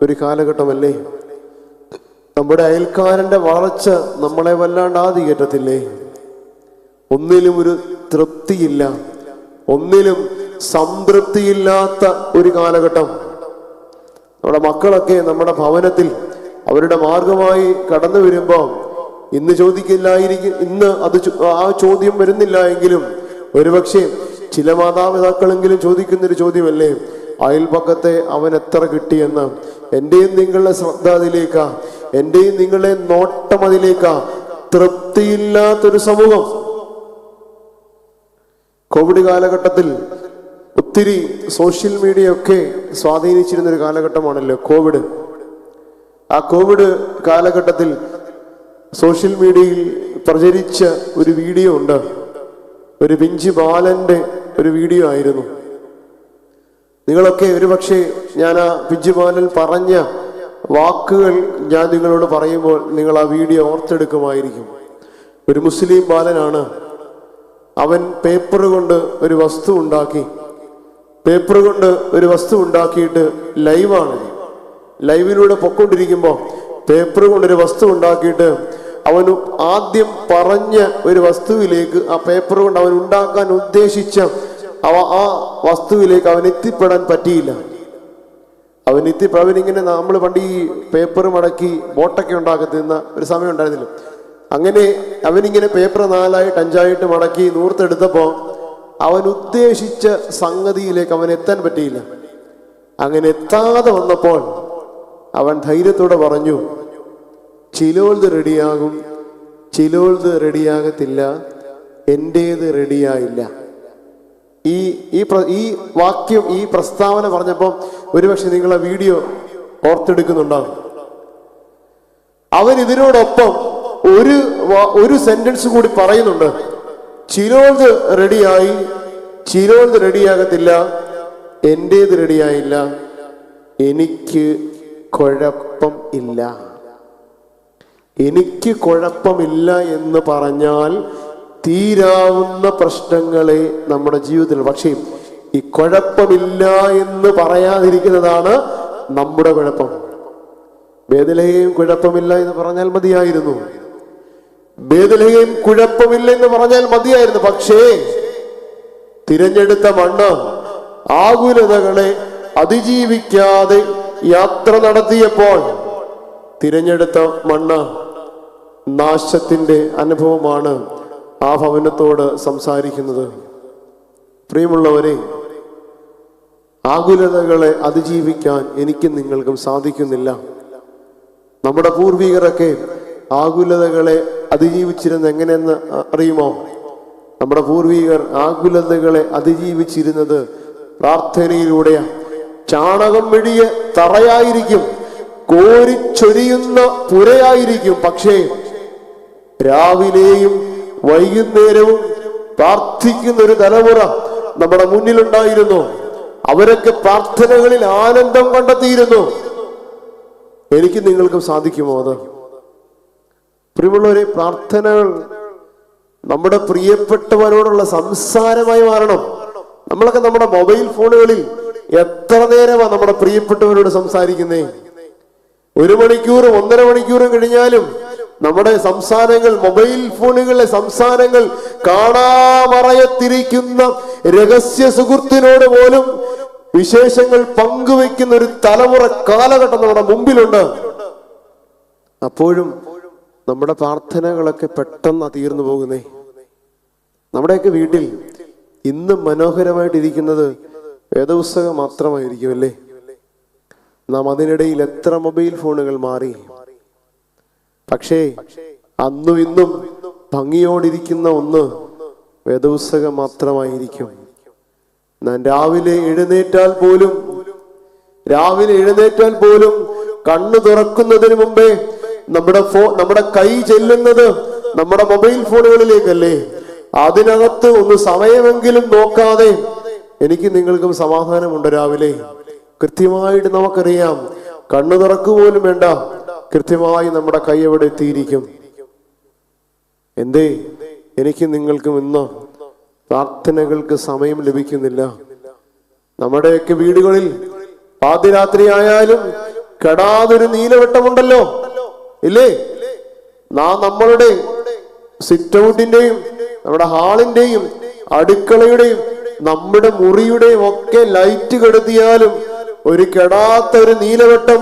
ഒരു കാലഘട്ടമല്ലേ? നമ്മുടെ അയൽക്കാരന്റെ വളർച്ച നമ്മളെ വല്ലാണ്ട് ആദി കയറ്റത്തില്ലേ? ഒന്നിലും ഒരു തൃപ്തിയില്ല, ഒന്നിലും സംതൃപ്തിയില്ലാത്ത ഒരു കാലഘട്ടം. നമ്മുടെ മക്കളൊക്കെ നമ്മുടെ ഭവനത്തിൽ അവരുടെ മാർഗമായി കടന്നു വരുമ്പോൾ ഇന്ന് ചോദിക്കില്ലായിരിക്കും, ഇന്ന് ആ ചോദ്യം വരുന്നില്ല എങ്കിലും ഒരുപക്ഷെ ചില മാതാപിതാക്കളെങ്കിലും ചോദിക്കുന്നൊരു ചോദ്യമല്ലേ, അയൽപക്കത്തെ അവൻ എത്ര കിട്ടിയെന്ന്. എന്റെയും നിങ്ങളുടെ ശ്രദ്ധ അതിലേക്കാ, എന്റെയും നിങ്ങളുടെ നോട്ടം അതിലേക്കാ. തൃപ്തിയില്ലാത്തൊരു സമൂഹം. കോവിഡ് കാലഘട്ടത്തിൽ ഒത്തിരി സോഷ്യൽ മീഡിയ ഒക്കെ സ്വാധീനിച്ചിരുന്ന ഒരു കാലഘട്ടമാണല്ലോ കോവിഡ്. ആ കോവിഡ് കാലഘട്ടത്തിൽ സോഷ്യൽ മീഡിയയിൽ പ്രചരിച്ച ഒരു വീഡിയോ ഉണ്ട്. ഒരു പിഞ്ചു ബാലന്റെ ഒരു വീഡിയോ ആയിരുന്നു. നിങ്ങളൊക്കെ ഒരുപക്ഷെ ഞാൻ ആ പിഞ്ചു ബാലൻ പറഞ്ഞ വാക്കുകൾ ഞാൻ നിങ്ങളോട് പറയുമ്പോൾ നിങ്ങൾ ആ വീഡിയോ ഓർത്തെടുക്കുമായിരിക്കും. ഒരു മുസ്ലിം ബാലനാണ്. അവൻ പേപ്പർ കൊണ്ട് ഒരു വസ്തു ഉണ്ടാക്കിയിട്ട് ലൈവാണ്. ലൈവിലൂടെ പൊക്കൊണ്ടിരിക്കുമ്പോൾ പേപ്പർ കൊണ്ടൊരു വസ്തു ഉണ്ടാക്കിയിട്ട് അവന് ആദ്യം പറഞ്ഞ ഒരു വസ്തുവിലേക്ക്, ആ പേപ്പർ കൊണ്ട് അവൻ ഉണ്ടാക്കാൻ ഉദ്ദേശിച്ച ആ വസ്തുവിലേക്ക് അവൻ എത്തിപ്പെടാൻ പറ്റിയില്ല. അവനിങ്ങനെ നമ്മൾ പണ്ട് ഈ പേപ്പർ മടക്കി ബോട്ടൊക്കെ ഉണ്ടാക്കുന്ന ഒരു സമയം ഉണ്ടായിരുന്നില്ല. അങ്ങനെ അവനിങ്ങനെ പേപ്പർ 4 5 മടക്കി നൂർത്തെടുത്തപ്പോൾ അവൻ ഉദ്ദേശിച്ച സംഗതിയിലേക്ക് അവൻ എത്താൻ പറ്റിയില്ല. അങ്ങനെ എത്താതെ വന്നപ്പോൾ അവൻ ധൈര്യത്തോടെ പറഞ്ഞു, ചിലോൾത് റെഡിയാകും, ചിലോൾത് റെഡിയാകത്തില്ല, എന്റേത് റെഡിയായില്ല. ഈ വാക്യം, ഈ പ്രസ്താവന പറഞ്ഞപ്പോൾ ഒരുപക്ഷെ നിങ്ങൾ ആ വീഡിയോ ഓർത്തെടുക്കുന്നുണ്ടാവും. അവൻ ഇതിനോടൊപ്പം ഒരു സെന്റൻസ് കൂടി പറയുന്നുണ്ട്. ചിലോൾത് റെഡിയായി, ചിലോൾത് റെഡിയാകത്തില്ല, എന്റേത് റെഡിയായില്ല, എനിക്ക് കുഴപ്പം ഇല്ല. എനിക്ക് കുഴപ്പമില്ല എന്ന് പറഞ്ഞാൽ തീരാവുന്ന പ്രശ്നങ്ങളെ നമ്മുടെ ജീവിതത്തിൽ. പക്ഷേ ഈ കുഴപ്പമില്ല എന്ന് പറയാതിരിക്കുന്നതാണ് നമ്മുടെ കുഴപ്പം. ബേത്ലഹേം കുഴപ്പമില്ല എന്ന് പറഞ്ഞാൽ മതിയായിരുന്നു. ബേത്ലഹേം കുഴപ്പമില്ല എന്ന് പറഞ്ഞാൽ മതിയായിരുന്നു. പക്ഷേ തിരഞ്ഞെടുത്ത മണ്ണ് ആകുലതകളെ അതിജീവിക്കാതെ യാത്ര നടത്തിയപ്പോൾ തിരഞ്ഞെടുത്ത മണ്ണ് നാശത്തിന്റെ അനുഭവമാണ് ആ ഭവനത്തോട് സംസാരിക്കുന്നത്. പ്രിയമുള്ളവരെ, ആകുലതകളെ അതിജീവിക്കാൻ എനിക്കും നിങ്ങൾക്കും സാധിക്കുന്നില്ല. നമ്മുടെ പൂർവികരൊക്കെ ആകുലതകളെ അതിജീവിച്ചിരുന്ന എങ്ങനെയെന്ന് അറിയുമോ? നമ്മുടെ പൂർവികർ ആകുലതകളെ അതിജീവിച്ചിരുന്നത് പ്രാർത്ഥനയിലൂടെയാണ്. ചാണകം മെഴിയ തറയായിരിക്കും, കോരിച്ചൊരിയുന്ന പുരയായിരിക്കും. പക്ഷേ രാവിലെയും വൈകുന്നേരവും പ്രാർത്ഥിക്കുന്ന ഒരു തലമുറ നമ്മുടെ മുന്നിലുണ്ടായിരുന്നു. അവരൊക്കെ പ്രാർത്ഥനകളിൽ ആനന്ദം കണ്ടെത്തിയിരുന്നു. എനിക്ക് നിങ്ങൾക്കും സാധിക്കുമോ അത്? പ്രിയമുള്ളവരെ, പ്രാർത്ഥനകൾ നമ്മുടെ പ്രിയപ്പെട്ടവരോടുള്ള സംസാരമായി മാറണം. നമ്മളൊക്കെ നമ്മുടെ മൊബൈൽ ഫോണുകളിൽ എത്ര നേരമാണ് നമ്മുടെ പ്രിയപ്പെട്ടവരോട് സംസാരിക്കുന്നേ? 1 മണിക്കൂറും 1.5 മണിക്കൂറും കഴിഞ്ഞാലും നമ്മുടെ സംസാരങ്ങൾ, മൊബൈൽ ഫോണുകളിലെ സംസാരങ്ങൾ, കാണാമറയത്തിരിക്കുന്ന രഹസ്യ സുഹൃത്തിനോട് പോലും വിശേഷങ്ങൾ പങ്കുവെക്കുന്ന ഒരു തലമുറ കാലഘട്ടം നമ്മുടെ മുമ്പിലുണ്ട്. അപ്പോഴും നമ്മുടെ പ്രാർത്ഥനകളൊക്കെ പെട്ടെന്ന് തീർന്നു പോകുന്നേ. നമ്മുടെയൊക്കെ വീട്ടിൽ ഇന്നും മനോഹരമായിട്ടിരിക്കുന്നത് വേദപുസ്തകം മാത്രമായിരിക്കും അല്ലേ? നാം അതിനിടയിൽ എത്ര മൊബൈൽ ഫോണുകൾ മാറി. പക്ഷേ അന്നും ഇന്നും ഭംഗിയോടിരിക്കുന്ന ഒന്ന് വേദപുസ്തകം മാത്രമായിരിക്കും. ഞാൻ രാവിലെ എഴുന്നേറ്റാൽ പോലും കണ്ണു തുറക്കുന്നതിന് മുമ്പേ നമ്മുടെ കൈ ചെല്ലുന്നത് നമ്മുടെ മൊബൈൽ ഫോണുകളിലേക്കല്ലേ? അതിനകത്ത് ഒന്ന് സമയമെങ്കിലും നോക്കാതെ എനിക്ക് നിങ്ങൾക്കും സമാധാനമുണ്ട്. രാവിലെ കൃത്യമായിട്ട് നമുക്കറിയാം, കണ്ണു തുറക്കുപോലും വേണ്ട, കൃത്യമായി നമ്മുടെ കൈ എവിടെ എത്തിയിരിക്കും. എന്തേ എനിക്ക് നിങ്ങൾക്കും ഇന്ന് പ്രാർത്ഥനകൾക്ക് സമയം ലഭിക്കുന്നില്ല? നമ്മുടെയൊക്കെ വീടുകളിൽ പാതിരാത്രി ആയാലും കെടാതൊരു നീലവെട്ടമുണ്ടല്ലോ, ഇല്ലേ? നമ്മളുടെ സിറ്റ് ഔട്ടിന്റെയും നമ്മുടെ ഹാളിന്റെയും അടുക്കളയുടെയും നമ്മുടെ മുറിയുടെയും ഒക്കെ ലൈറ്റ് കെടുത്തിയാലും ഒരു കെടാത്ത ഒരു നീലവെട്ടം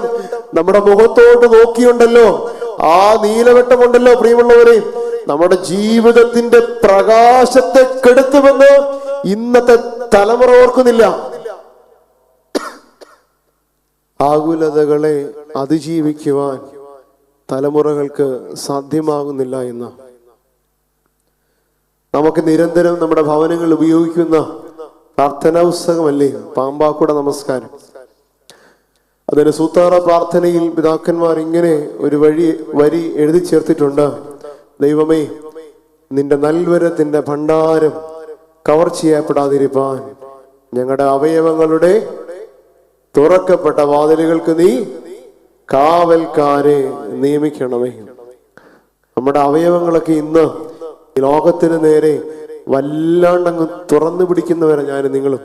നമ്മുടെ മുഖത്തോട്ട് നോക്കിയുണ്ടല്ലോ. ആ നീലവെട്ടമുണ്ടല്ലോ പ്രിയമുള്ളവരെ, നമ്മുടെ ജീവിതത്തിന്റെ പ്രകാശത്തെ കെടുത്തുമെന്ന് ഇന്നത്തെ തലമുറ ഓർക്കുന്നില്ല. ആകുലതകളെ അതിജീവിക്കുവാൻ തലമുറകൾക്ക് സാധ്യമാകുന്നില്ല എന്ന് നമുക്ക് നിരന്തരം നമ്മുടെ ഭവനങ്ങൾ ഉപയോഗിക്കുന്ന പ്രാർത്ഥനാ പുസ്തകമല്ലേ പാമ്പാക്കുട നമസ്കാരം. അതിന് സൂത്താറ പ്രാർത്ഥനയിൽ പിതാക്കന്മാർ ഇങ്ങനെ ഒരു വരി എഴുതി ചേർത്തിട്ടുണ്ട്: ദൈവമേ, നിന്റെ നൽവരത്തിന്റെ ഭണ്ഡാരം കവർച്ച ചെയ്യപ്പെടാതിരിപ്പാൻ ഞങ്ങളുടെ അവയവങ്ങളുടെ തുറക്കപ്പെട്ട വാതിലുകൾക്ക് നീ കാവൽക്കാരെ നിയമിക്കണമേ. നമ്മുടെ അവയവങ്ങളൊക്കെ ഇന്ന് ലോകത്തിന് നേരെ വല്ലാണ്ടങ്ങ് തുറന്നു പിടിക്കുന്നവരെ ഞാനും നിങ്ങളും.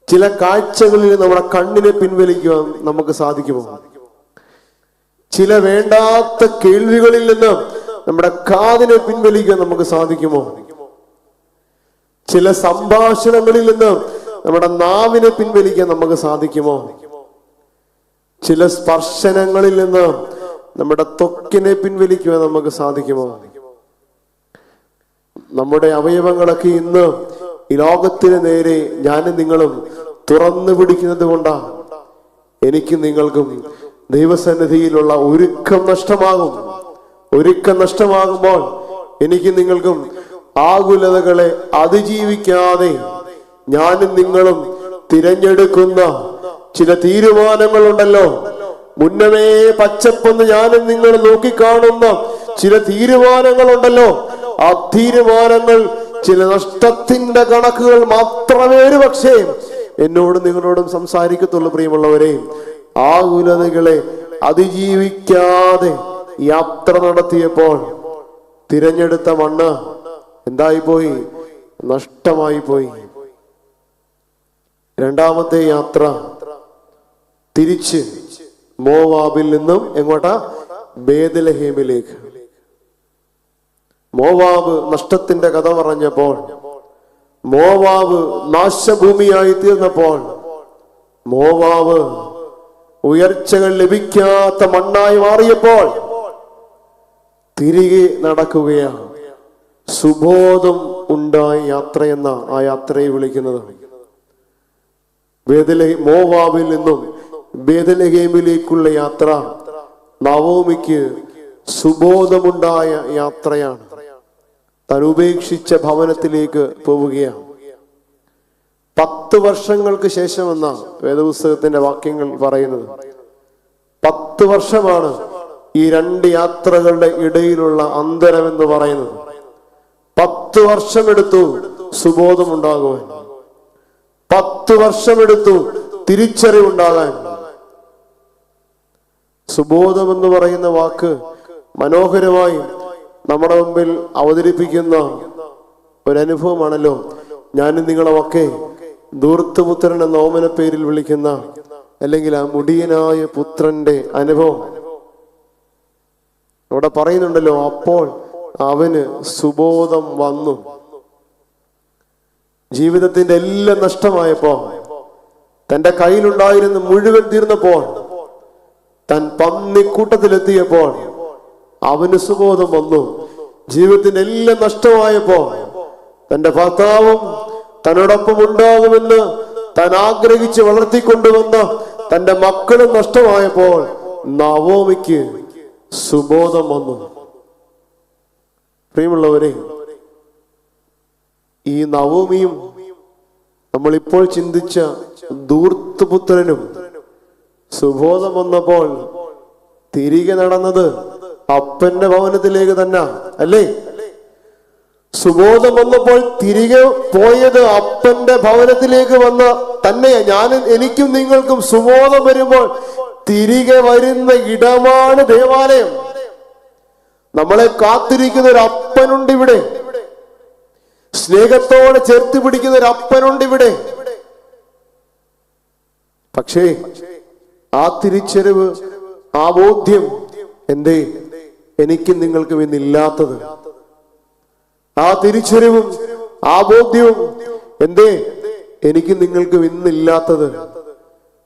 ചില കാഴ്ചകളിൽ നമ്മുടെ കണ്ണിനെ പിൻവലിക്കുവാൻ നമുക്ക് സാധിക്കുമോ? ചില വേണ്ടാത്ത കേൾവികളിൽ നിന്ന് നമ്മുടെ കാതിനെ പിൻവലിക്കാൻ നമുക്ക് സാധിക്കുമോ? ചില സംഭാഷണങ്ങളിൽ നിന്ന് നമ്മുടെ നാവിനെ പിൻവലിക്കാൻ നമുക്ക് സാധിക്കുമോ? ചില സ്പർശനങ്ങളിൽ നിന്ന് നമ്മുടെ ത്വക്കിനെ പിൻവലിക്കുവാൻ നമുക്ക് സാധിക്കുമോ? നമ്മുടെ അവയവങ്ങളൊക്കെ ഇന്ന് ഈ ലോകത്തിന് നേരെ ഞാനും നിങ്ങളും തുറന്നു പിടിക്കുന്നത് കൊണ്ടാണ് എനിക്കും നിങ്ങൾക്കും ദൈവസന്നിധിയിലുള്ള ഒരുക്കം നഷ്ടമാകും. ഒരുക്കം നഷ്ടമാകുമ്പോൾ എനിക്കും നിങ്ങൾക്കും ആകുലതകളെ അതിജീവിക്കാതെ ഞാനും നിങ്ങളും തിരഞ്ഞെടുക്കുന്ന ചില തീരുമാനങ്ങളുണ്ടല്ലോ. മുന്നമേ പച്ചപ്പെന്ന് ഞാനും നിങ്ങൾ നോക്കിക്കാണുന്ന ചില തീരുമാനങ്ങളുണ്ടല്ലോ. ആ തീരുമാനങ്ങൾ ചില നഷ്ടത്തിന്റെ കണക്കുകൾ മാത്രമേ ഒരു പക്ഷേ എന്നോടും നിങ്ങളോടും സംസാരിക്കത്തുള്ളൂ. പ്രിയമുള്ളവരെ, ആകുലതകളെ അതിജീവിക്കാതെ യാത്ര നടത്തിയപ്പോൾ തിരഞ്ഞെടുത്ത മണ്ണ് എന്തായിപ്പോയി? നഷ്ടമായി പോയി. രണ്ടാമത്തെ യാത്ര തിരിച്ച് മോവാബിൽ നിന്നും എങ്ങോട്ടാ? ബേത്ലഹേമിലേക്ക്. മോവാബ് നഷ്ടത്തിന്റെ കഥ പറഞ്ഞപ്പോൾ, മോവാബ് നാശഭൂമിയായി തീർന്നപ്പോൾ, മോവാബ് ഉയർച്ചകൾ ലഭിക്കാത്ത മണ്ണായി മാറിയപ്പോൾ തിരികെ നടക്കുകയാണ്. സുബോധം ഉണ്ടായ യാത്രയെന്ന ആ യാത്രയെ വിളിക്കുന്നത്. മോവാബിൽ നിന്നും ബേത്ലഹേമിലേക്കുള്ള യാത്ര നവോമിക്ക് സുബോധമുണ്ടായ യാത്രയാണ്. താൻ ഉപേക്ഷിച്ച ഭവനത്തിലേക്ക് പോവുകയാണ്. 10 വർഷങ്ങൾക്ക് ശേഷമെന്ന വേദപുസ്തകത്തിന്റെ വാക്യങ്ങൾ പറയുന്നത്. 10 വർഷമാണ് ഈ 2 യാത്രകളുടെ ഇടയിലുള്ള അന്തരം എന്ന് പറയുന്നത്. 10 വർഷമെടുത്തു സുബോധമുണ്ടാകുവാൻ. 10 വർഷമെടുത്തു തിരിച്ചറിവുണ്ടാകാൻ. സുബോധം എന്ന് പറയുന്ന വാക്ക് മനോഹരമായി നമ്മുടെ മുമ്പിൽ അവതരിപ്പിക്കുന്ന ഒരനുഭവമാണല്ലോ. ഞാനും നിങ്ങളുമൊക്കെ ധൂർത്തുപുത്രൻ എന്ന ഓമന പേരിൽ വിളിക്കുന്ന, അല്ലെങ്കിൽ ആ മുടിയനായ പുത്രന്റെ അനുഭവം അവിടെ പറയുന്നുണ്ടല്ലോ. അപ്പോൾ അവന് സുബോധം വന്നു. ജീവിതത്തിന്റെ എല്ലാം നഷ്ടമായപ്പോ, തന്റെ കയ്യിലുണ്ടായിരുന്ന മുഴുവൻ തീർന്നപ്പോൾ, താൻ പന്നിക്കൂട്ടത്തിലെത്തിയപ്പോൾ അവന് സുബോധം വന്നു. ജീവിതത്തിന്റെ എല്ലാം നഷ്ടമായപ്പോ, തന്റെ ഭർത്താവും തന്നോടൊപ്പം ഉണ്ടാകുമെന്ന് താൻ ആഗ്രഹിച്ച് വളർത്തിക്കൊണ്ടുവന്ന തന്റെ മക്കളും നഷ്ടമായപ്പോൾ നവോമിക്ക് സുബോധം വന്നു. പ്രിയമുള്ളവരെ, ഈ നവോമിയും നമ്മളിപ്പോൾ ചിന്തിച്ച ധൂർത്തുപുത്രനും സുബോധം വന്നപ്പോൾ തിരികെ നടന്നത് അപ്പന്റെ ഭവനത്തിലേക്ക് തന്നെ അല്ലേ? സുബോധം വന്നപ്പോൾ തിരികെ പോയത് അപ്പന്റെ ഭവനത്തിലേക്ക് വന്ന തന്നെ. എനിക്കും നിങ്ങൾക്കും സുബോധം വരുമ്പോൾ തിരികെ വരുന്ന ഇടമാണ് ദേവാലയം. നമ്മളെ കാത്തിരിക്കുന്ന ഒരു അപ്പനുണ്ട് ഇവിടെ. സ്നേഹത്തോടെ ചേർത്ത് പിടിക്കുന്ന ഒരു അപ്പനുണ്ട് ഇവിടെ. പക്ഷേ ആ തിരിച്ചറിവ്, ആ ബോധ്യം എന്തേ എനിക്കും നിങ്ങൾക്കും ഇന്നില്ലാത്തത്? ആ തിരിച്ചറിവും ആ ബോധ്യവും എന്തേ എനിക്കും നിങ്ങൾക്കും ഇന്നില്ലാത്തത്?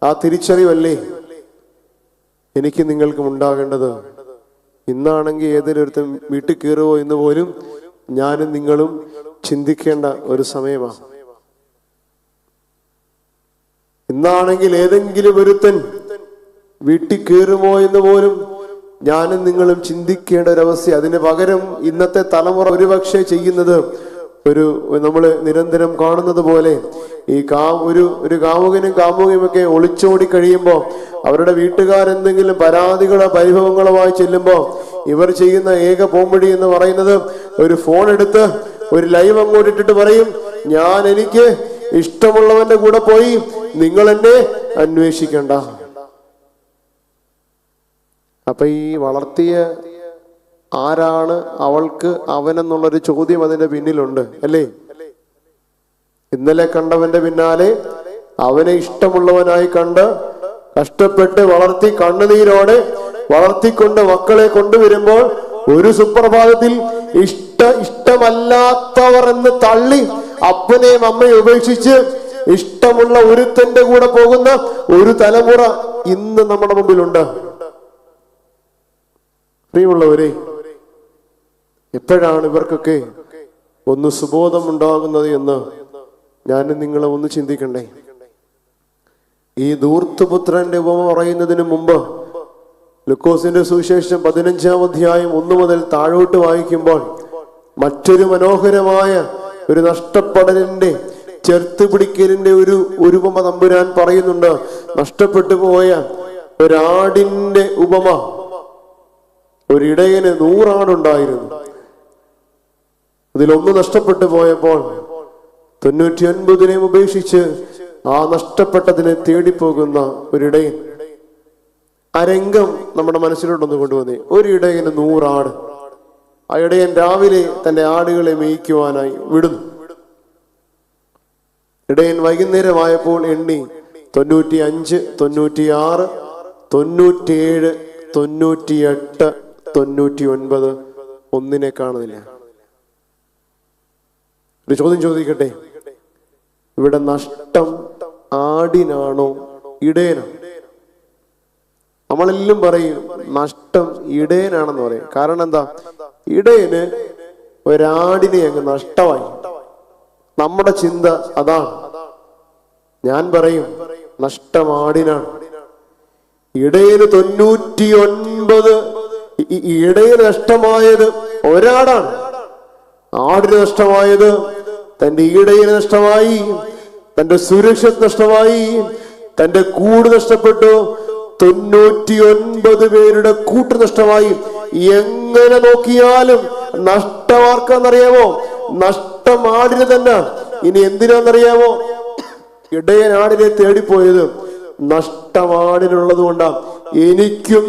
ആ തിരിച്ചറിവല്ലേ എനിക്കും നിങ്ങൾക്കും ഉണ്ടാകേണ്ടത്? ഇന്നാണെങ്കിൽ ഏതൊരുത്തം വീട്ടിൽ കയറുമോ എന്ന് പോലും ഞാനും നിങ്ങളും ചിന്തിക്കേണ്ട ഒരു സമയമാണ്. ഇന്നാണെങ്കിൽ ഏതെങ്കിലും ഒരുത്തൻ വീട്ടിൽ കയറുമോ എന്ന് പോലും ഞാനും നിങ്ങളും ചിന്തിക്കേണ്ട ഒരവസ്ഥ. അതിന് പകരം ഇന്നത്തെ തലമുറ ഒരുപക്ഷെ ചെയ്യുന്നത് നമ്മള് നിരന്തരം കാണുന്നത് പോലെ ഈ ഒരു കാമുകനും കാമുകയുമൊക്കെ ഒളിച്ചോടി കഴിയുമ്പോൾ അവരുടെ വീട്ടുകാരെന്തെങ്കിലും പരാതികളോ പരിഭവങ്ങളുമായി ചെല്ലുമ്പോൾ ഇവർ ചെയ്യുന്ന ഏക പോംവഴി എന്ന് പറയുന്നത് ഒരു ഫോൺ എടുത്ത് ഒരു ലൈവ് അങ്ങോട്ട് ഇട്ടിട്ട് പറയും, എനിക്ക് ഇഷ്ടമുള്ളവന്റെ കൂടെ പോയി, നിങ്ങൾ എന്നെ അന്വേഷിക്കണ്ട. അപ്പൊ ഈ വളർത്തിയ ആരാണ് അവൾക്ക് അവനെന്നുള്ളൊരു ചോദ്യം അതിന്റെ പിന്നിലുണ്ട് അല്ലേ? ഇന്നലെ കണ്ടവന്റെ പിന്നാലെ അവനെ ഇഷ്ടമുള്ളവനായി കണ്ട് കഷ്ടപ്പെട്ട് വളർത്തി കണ്ണുനീരോടെ വളർത്തിക്കൊണ്ട് മക്കളെ കൊണ്ടുവരുമ്പോൾ ഒരു സുപ്രഭാതത്തിൽ ഇഷ്ടമല്ലാത്തവർ എന്ന് തള്ളി അപ്പനെയും അമ്മയും ഉപേക്ഷിച്ച് ഇഷ്ടമുള്ള ഒരുത്തന്റെ കൂടെ പോകുന്ന ഒരു തലമുറ ഇന്ന് നമ്മുടെ മുമ്പിലുണ്ട്. പ്രിയമുള്ളവരെ, എപ്പോഴാണ് ഇവർക്കൊക്കെ ഒന്ന് സുബോധം ഉണ്ടാകുന്നത് എന്ന് ഞാനും നിങ്ങളെ ഒന്ന് ചിന്തിക്കണ്ടേ? ഈ ധൂർത്തുപുത്രന്റെ ഉപമ പറയുന്നതിന് മുമ്പ് ലൂക്കോസിന്റെ സുവിശേഷം 15-ാം അധ്യായം 1 മുതൽ താഴോട്ട് വായിക്കുമ്പോൾ മറ്റൊരു മനോഹരമായ ഒരു നഷ്ടപ്പെടലിന്റെ ചേർത്ത് പിടിക്കലിന്റെ ഒരു ഉപമ തമ്പുരാൻ പറയുന്നുണ്ട്. നഷ്ടപ്പെട്ടു പോയ ഒരാടിന്റെ ഉപമ. ഒരിടയന് 100 ആടുണ്ടായിരുന്നു. അതിലൊന്ന് നഷ്ടപ്പെട്ടു പോയപ്പോൾ 99 ഉപേക്ഷിച്ച് ആ നഷ്ടപ്പെട്ടതിനെ തേടിപ്പോകുന്ന ഒരിടയൻ. ആ രംഗം നമ്മുടെ മനസ്സിലോട്ടൊന്ന് കൊണ്ടുവന്നേ. ഒരു ഇടയന് 100 ആട്. ആ ഇടയൻ രാവിലെ തന്റെ ആടുകളെ മേയ്ക്കുവാനായി വിടുന്നു. ഇടയൻ വൈകുന്നേരമായപ്പോൾ എണ്ണി 95, 96, 97, 98, 99 ഒന്നിനെ കാണുന്നില്ല. ഒരു ചോദ്യം ചോദിക്കട്ടെ, ഇവിടെ നഷ്ടം ആടിനാണോ ഇടയനാണോ? നമ്മളെല്ലാം പറയും നഷ്ടം ഇടയനാണെന്ന് പറയും. കാരണം എന്താ? ഇടയന് ഒരാടിനെ അങ്ങ് നഷ്ടമായി. നമ്മുടെ ചിന്ത അതാണ്. ഞാൻ പറയും നഷ്ടം ആടിനാണ്. ഇടയന് 99. ഇടയന് നഷ്ടമായത് ഒരാടാണ്. ആടിന് നഷ്ടമായത് തന്റെ ഈടയന് നഷ്ടമായി, തന്റെ സുരക്ഷ നഷ്ടമായി, തന്റെ കൂട് നഷ്ടപ്പെട്ടു, 99 പേരുടെ കൂട്ട് നഷ്ടമായി. എങ്ങനെ നോക്കിയാലും നഷ്ടമാർക്കാന്നറിയാമോ? നഷ്ടമാടിന് തന്നെ. ഇനി എന്തിനാന്നറിയാമോ? ഇടയനാടിനെ തേടിപ്പോയത് നഷ്ടമാടിനുള്ളത് കൊണ്ടാണ്. എനിക്കും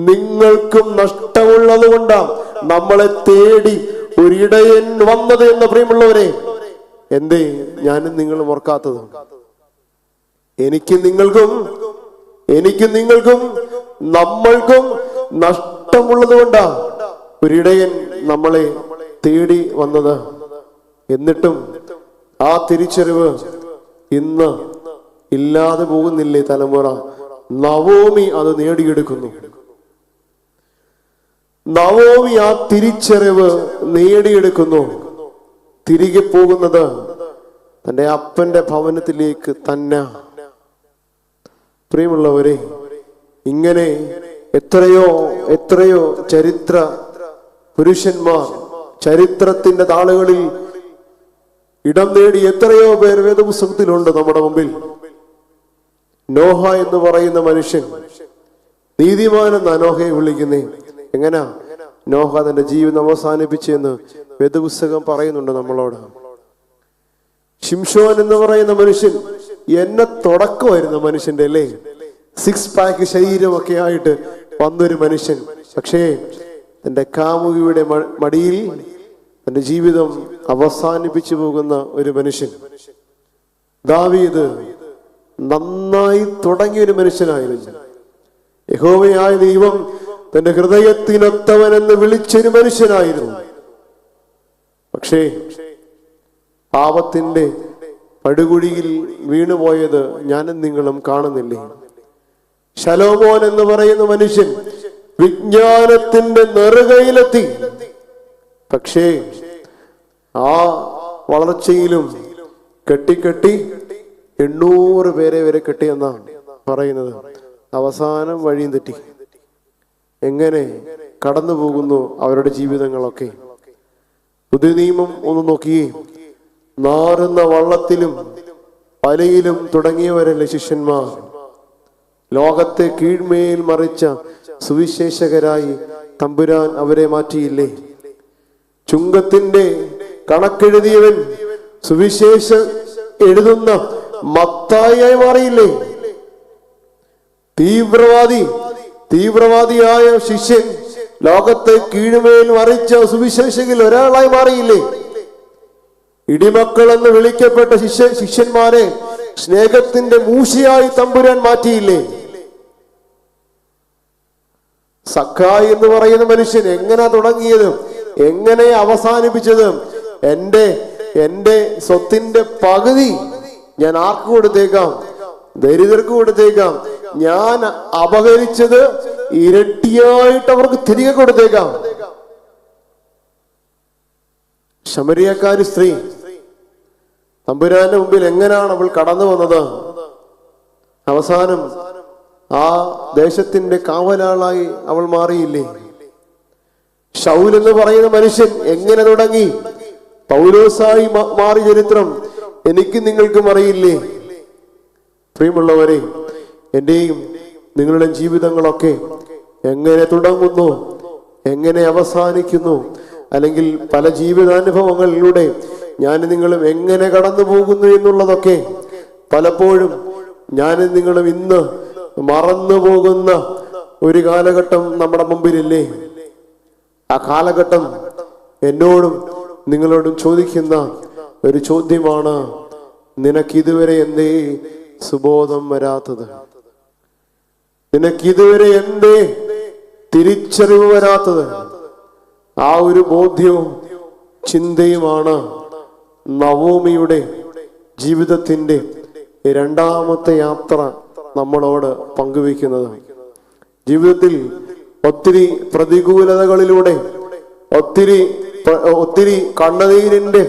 നിങ്ങൾക്കും നഷ്ടമുള്ളത് കൊണ്ടാണ് നമ്മളെ തേടി ഒരിടയൻ വന്നത് എന്ന് പ്രിയമുള്ളവരെ. എന്തേ ഞാനും നിങ്ങളും ഓർക്കാത്തത്? എനിക്കും നിങ്ങൾക്കും നമ്മൾക്കും നഷ്ടമുള്ളത് കൊണ്ടാ ഒരിടയൻ നമ്മളെ തേടി വന്നത്. എന്നിട്ടും ആ തിരിച്ചറിവ് ഇന്ന് ഇല്ലാതെ പോകുന്നില്ലേ തലമുറ? നവോമി അത് നേടിയെടുക്കുന്നു. നവോമി ആ തിരിച്ചറിവ് നേടിയെടുക്കുന്നു. തിരികെ പോകുന്നത് തന്റെ അപ്പന്റെ ഭവനത്തിലേക്ക് തന്നെ. പ്രിയമുള്ളവരെ, ഇങ്ങനെ എത്രയോ ചരിത്ര പുരുഷന്മാർ ചരിത്രത്തിന്റെ താളുകളിൽ ഇടം നേടി എത്രയോ പേർ വേദപുസ്തകത്തിലുണ്ട് നമ്മുടെ മുമ്പിൽ. നോഹ എന്ന് പറയുന്ന മനുഷ്യൻ നീതിമാനെന്ന് നോഹയെ വിളിക്കുന്നേ. എങ്ങനാ നോഹ തന്റെ ജീവിതം അവസാനിപ്പിച്ചെന്ന് വേദപുസ്തകം പറയുന്നുണ്ട് നമ്മളോട്. ശിംശോൻ എന്ന് പറയുന്ന മനുഷ്യൻ എന്നെ തുടക്കമായിരുന്ന മനുഷ്യന്റെ അല്ലേ, 6 പാക്ക് ശരീരമൊക്കെ ആയിട്ട് വന്നൊരു മനുഷ്യൻ. പക്ഷേ തന്റെ കാമുകിയുടെ മടിയിൽ തന്റെ ജീവിതം അവസാനിപ്പിച്ചു പോകുന്ന ഒരു മനുഷ്യൻ. ദാവീദ് നന്നായി തുടങ്ങിയ ഒരു മനുഷ്യനായിരുന്നു. യഹോവയായ ദൈവം തന്റെ ഹൃദയത്തിനൊത്തവനെന്ന് വിളിച്ചൊരു മനുഷ്യനായിരുന്നു. പക്ഷേ പാപത്തിന്റെ പടുകുഴിയിൽ വീണുപോയത് ഞാനും നിങ്ങളും കാണുന്നില്ലേ? ശലോമോൻ എന്ന് പറയുന്ന മനുഷ്യൻ വിജ്ഞാനത്തിന്റെ നെറുകയിലെത്തി. പക്ഷേ ആ വളർച്ചയിലും കെട്ടി 800 പേരെ വരെ കെട്ടിയെന്നാണ് പറയുന്നത്. അവസാനം വഴിയും തെറ്റി. എങ്ങനെ കടന്നു പോകുന്നു അവരുടെ ജീവിതങ്ങളൊക്കെ. പുതിയ നിയമം ഒന്ന് നോക്കിയേ. നാറുന്ന വള്ളത്തിലും പലയിലും തുടങ്ങിയവരല്ലേ ശിഷ്യന്മാർ. ലോകത്തെ കീഴ്മേൽ മറിച്ച സുവിശേഷകരായി തമ്പുരാൻ അവരെ മാറ്റിയില്ലേ? ചുങ്കത്തിന്റെ കണക്കെഴുതിയവൻ സുവിശേഷം എഴുതുന്ന മത്തായിയായി മാറിയില്ലേ? തീവ്രവാദിയായ ശിഷ്യൻ ലോകത്തെ കീഴ്മേൽ മറിച്ച സുവിശേഷകിൽ ഒരാളായി മാറിയില്ലേ? ഇടിമക്കൾ എന്ന് വിളിക്കപ്പെട്ട ശിഷ്യന്മാരെ സ്നേഹത്തിന്റെ മൂശയായി തമ്പുരാൻ മാറ്റിയില്ലേ? സഖായി എന്ന് പറയുന്ന മനുഷ്യൻ എങ്ങനെ തുടങ്ങിയത്, എങ്ങനെ അവസാനിപ്പിച്ചത്? എന്റെ സ്വത്തിന്റെ പകുതി ഞാൻ ആർക്ക് കൊടുത്തേക്കാം? ദരിദ്രർക്ക് കൊടുത്തേക്കാം. ഞാൻ അപഹരിച്ചത് ഇരട്ടിയായിട്ട് അവർക്ക് തിരികെ കൊടുത്തേക്കാം. ശമരിയക്കാരി സ്ത്രീ തമ്പുരാന്റെ മുമ്പിൽ എങ്ങനെയാണ് അവൾ കടന്നു വന്നത്? അവസാനം ആ ദേശത്തിന്റെ കാവലാളായി അവൾ മാറിയില്ലേ? ശൗൽ എന്ന് പറയുന്ന മനുഷ്യൻ എങ്ങനെ തുടങ്ങി പൗലോസായി മാറി ചരിത്രം എനിക്ക് നിങ്ങൾക്കും അറിയില്ലേ? പ്രിയമുള്ളവരെ, എന്റെയും നിങ്ങളുടെ ജീവിതങ്ങളൊക്കെ എങ്ങനെ തുടങ്ങുന്നു, എങ്ങനെ അവസാനിക്കുന്നു, അല്ലെങ്കിൽ പല ജീവിതാനുഭവങ്ങളിലൂടെ ഞാൻ നിങ്ങളും എങ്ങനെ കടന്നു പോകുന്നു എന്നുള്ളതൊക്കെ പലപ്പോഴും ഞാനും നിങ്ങളും ഇന്ന് മറന്നു പോകുന്ന ഒരു കാലഘട്ടം നമ്മുടെ മുമ്പിലില്ലേ? ആ കാലഘട്ടം എന്നോടും നിങ്ങളോടും ചോദിക്കുന്ന ഒരു ചോദ്യമാണ്, നിനക്കിതുവരെ എന്തേ സുബോധം വരാത്തത്? നിനക്കിതുവരെ എന്തേ തിരിച്ചറിവ് വരാത്തത്? ആ ഒരു ബോധ്യവും ചിന്തയുമാണ് നവോമിയുടെ ജീവിതത്തിന്റെ രണ്ടാമത്തെ യാത്ര നമ്മളോട് പങ്കുവെക്കുന്നത്. ജീവിതത്തിൽ ഒത്തിരി പ്രതികൂലതകളിലൂടെ ഒത്തിരി കണ്ണുനീരിന്റെ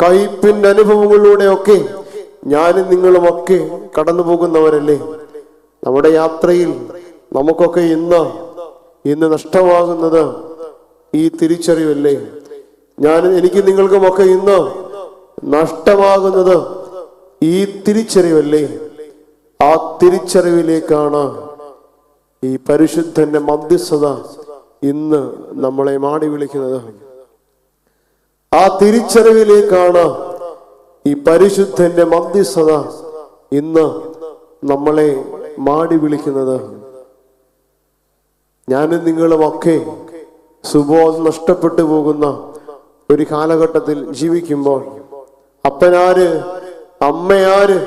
കയ്പിന്റെ അനുഭവങ്ങളിലൂടെ ഒക്കെ ഞാനും നിങ്ങളുമൊക്കെ കടന്നു പോകുന്നവരല്ലേ? നമ്മുടെ യാത്രയിൽ നമുക്കൊക്കെ ഇന്ന് നഷ്ടമാകുന്നത് ഈ തിരിച്ചറിവല്ലേ? എനിക്ക് നിങ്ങൾക്കുമൊക്കെ ഇന്ന് നഷ്ടമാകുന്നത് ഈ തിരിച്ചറിവല്ലേ? ആ തിരിച്ചറിവിലേക്കാണ് ഈ പരിശുദ്ധന്റെ മധ്യസ്ഥത ഇന്ന് നമ്മളെ മാടി വിളിക്കുന്നത്. ആ തിരിച്ചറിവിലേക്കാണ് ഈ പരിശുദ്ധന്റെ മധ്യസ്ഥത ഇന്ന് നമ്മളെ മാടി വിളിക്കുന്നത്. ഞാനും നിങ്ങളുമൊക്കെ സുബോധം നഷ്ടപ്പെട്ടു പോകുന്ന ഒരു കാലഘട്ടത്തിൽ ജീവിക്കുമ്പോൾ അപ്പനാര്, അമ്മയാര്,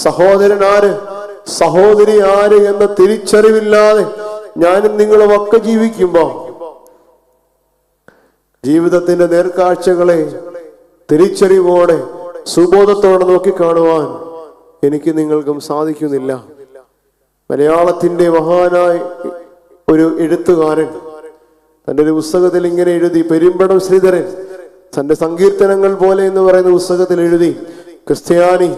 സഹോദരനാര്, സഹോദരി ആര് എന്ന തിരിച്ചറിവില്ലാതെ ഞാനും നിങ്ങളുമൊക്കെ ജീവിക്കുമ്പോൾ ജീവിതത്തിന്റെ നേർക്കാഴ്ചകളെ തിരിച്ചറിവോടെ സുബോധത്തോടെ നോക്കിക്കാണുവാൻ എനിക്ക് നിങ്ങൾക്കും സാധിക്കുന്നില്ല. മലയാളത്തിന്റെ മഹാനായ ഒരു എഴുത്തുകാരൻ തൻ്റെ ഒരു പുസ്തകത്തിൽ ഇങ്ങനെ എഴുതി, പെരുമ്പടം ശ്രീധരൻ തന്റെ സങ്കീർത്തനങ്ങൾ പോലെ എന്ന് പറയുന്ന പുസ്തകത്തിൽ എഴുതി, ക്രിസ്ത്യാനി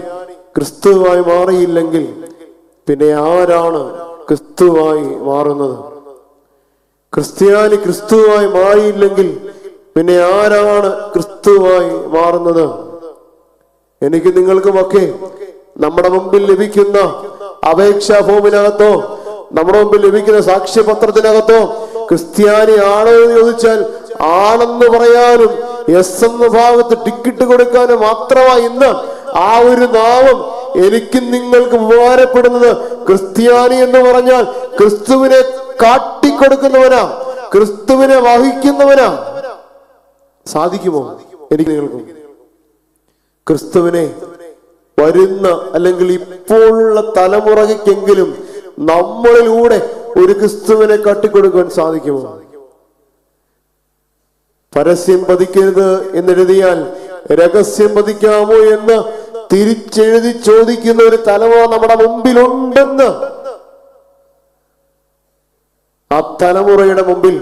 ക്രിസ്തുവായി മാറിയില്ലെങ്കിൽ പിന്നെ ആരാണ് ക്രിസ്തുവായി മാറുന്നത്? ക്രിസ്ത്യാനി ക്രിസ്തുവായി മാറിയില്ലെങ്കിൽ പിന്നെ ആരാണ് ക്രിസ്തുവായി മാറുന്നത്? എനിക്ക് നിങ്ങൾക്കുമൊക്കെ നമ്മുടെ മുമ്പിൽ ലഭിക്കുന്ന അപേക്ഷാ ഫോമിനകത്തോ നമ്മുടെ മുമ്പിൽ ലഭിക്കുന്ന സാക്ഷ്യപത്രത്തിനകത്തോ ക്രിസ്ത്യാനി ആണോ എന്ന് ചോദിച്ചാൽ ആണെന്ന് പറയാനും എസ് എന്ന ഭാഗത്ത് ടിക്കറ്റ് കൊടുക്കാനും മാത്രമായി ഇന്ന് ആ ഒരു നാമം എനിക്കും നിങ്ങൾക്ക് ഉപകാരപ്പെടുന്നത്. ക്രിസ്ത്യാനി എന്ന് പറഞ്ഞാൽ ക്രിസ്തുവിനെ കാട്ടിക്കൊടുക്കുന്നവനാ, ക്രിസ്തുവിനെ വഹിക്കുന്നവനാ. സാധിക്കുമോ എനിക്ക് നിങ്ങൾക്കും? ക്രിസ്തുവിനെ വരുന്ന അല്ലെങ്കിൽ ഇപ്പോഴുള്ള തലമുറയ്ക്കെങ്കിലും നമ്മളിലൂടെ ഒരു ക്രിസ്തുവിനെ കാട്ടിക്കൊടുക്കാൻ സാധിക്കുമോ? പരസ്യം പതിക്കരുത് എന്നെഴുതിയാൽ രഹസ്യം പതിക്കാമോ എന്ന് തിരിച്ചെഴുതി ചോദിക്കുന്ന ഒരു തലമുറ നമ്മുടെ മുമ്പിലുണ്ടെന്ന് ആ തലമുറയുടെ മുമ്പിൽ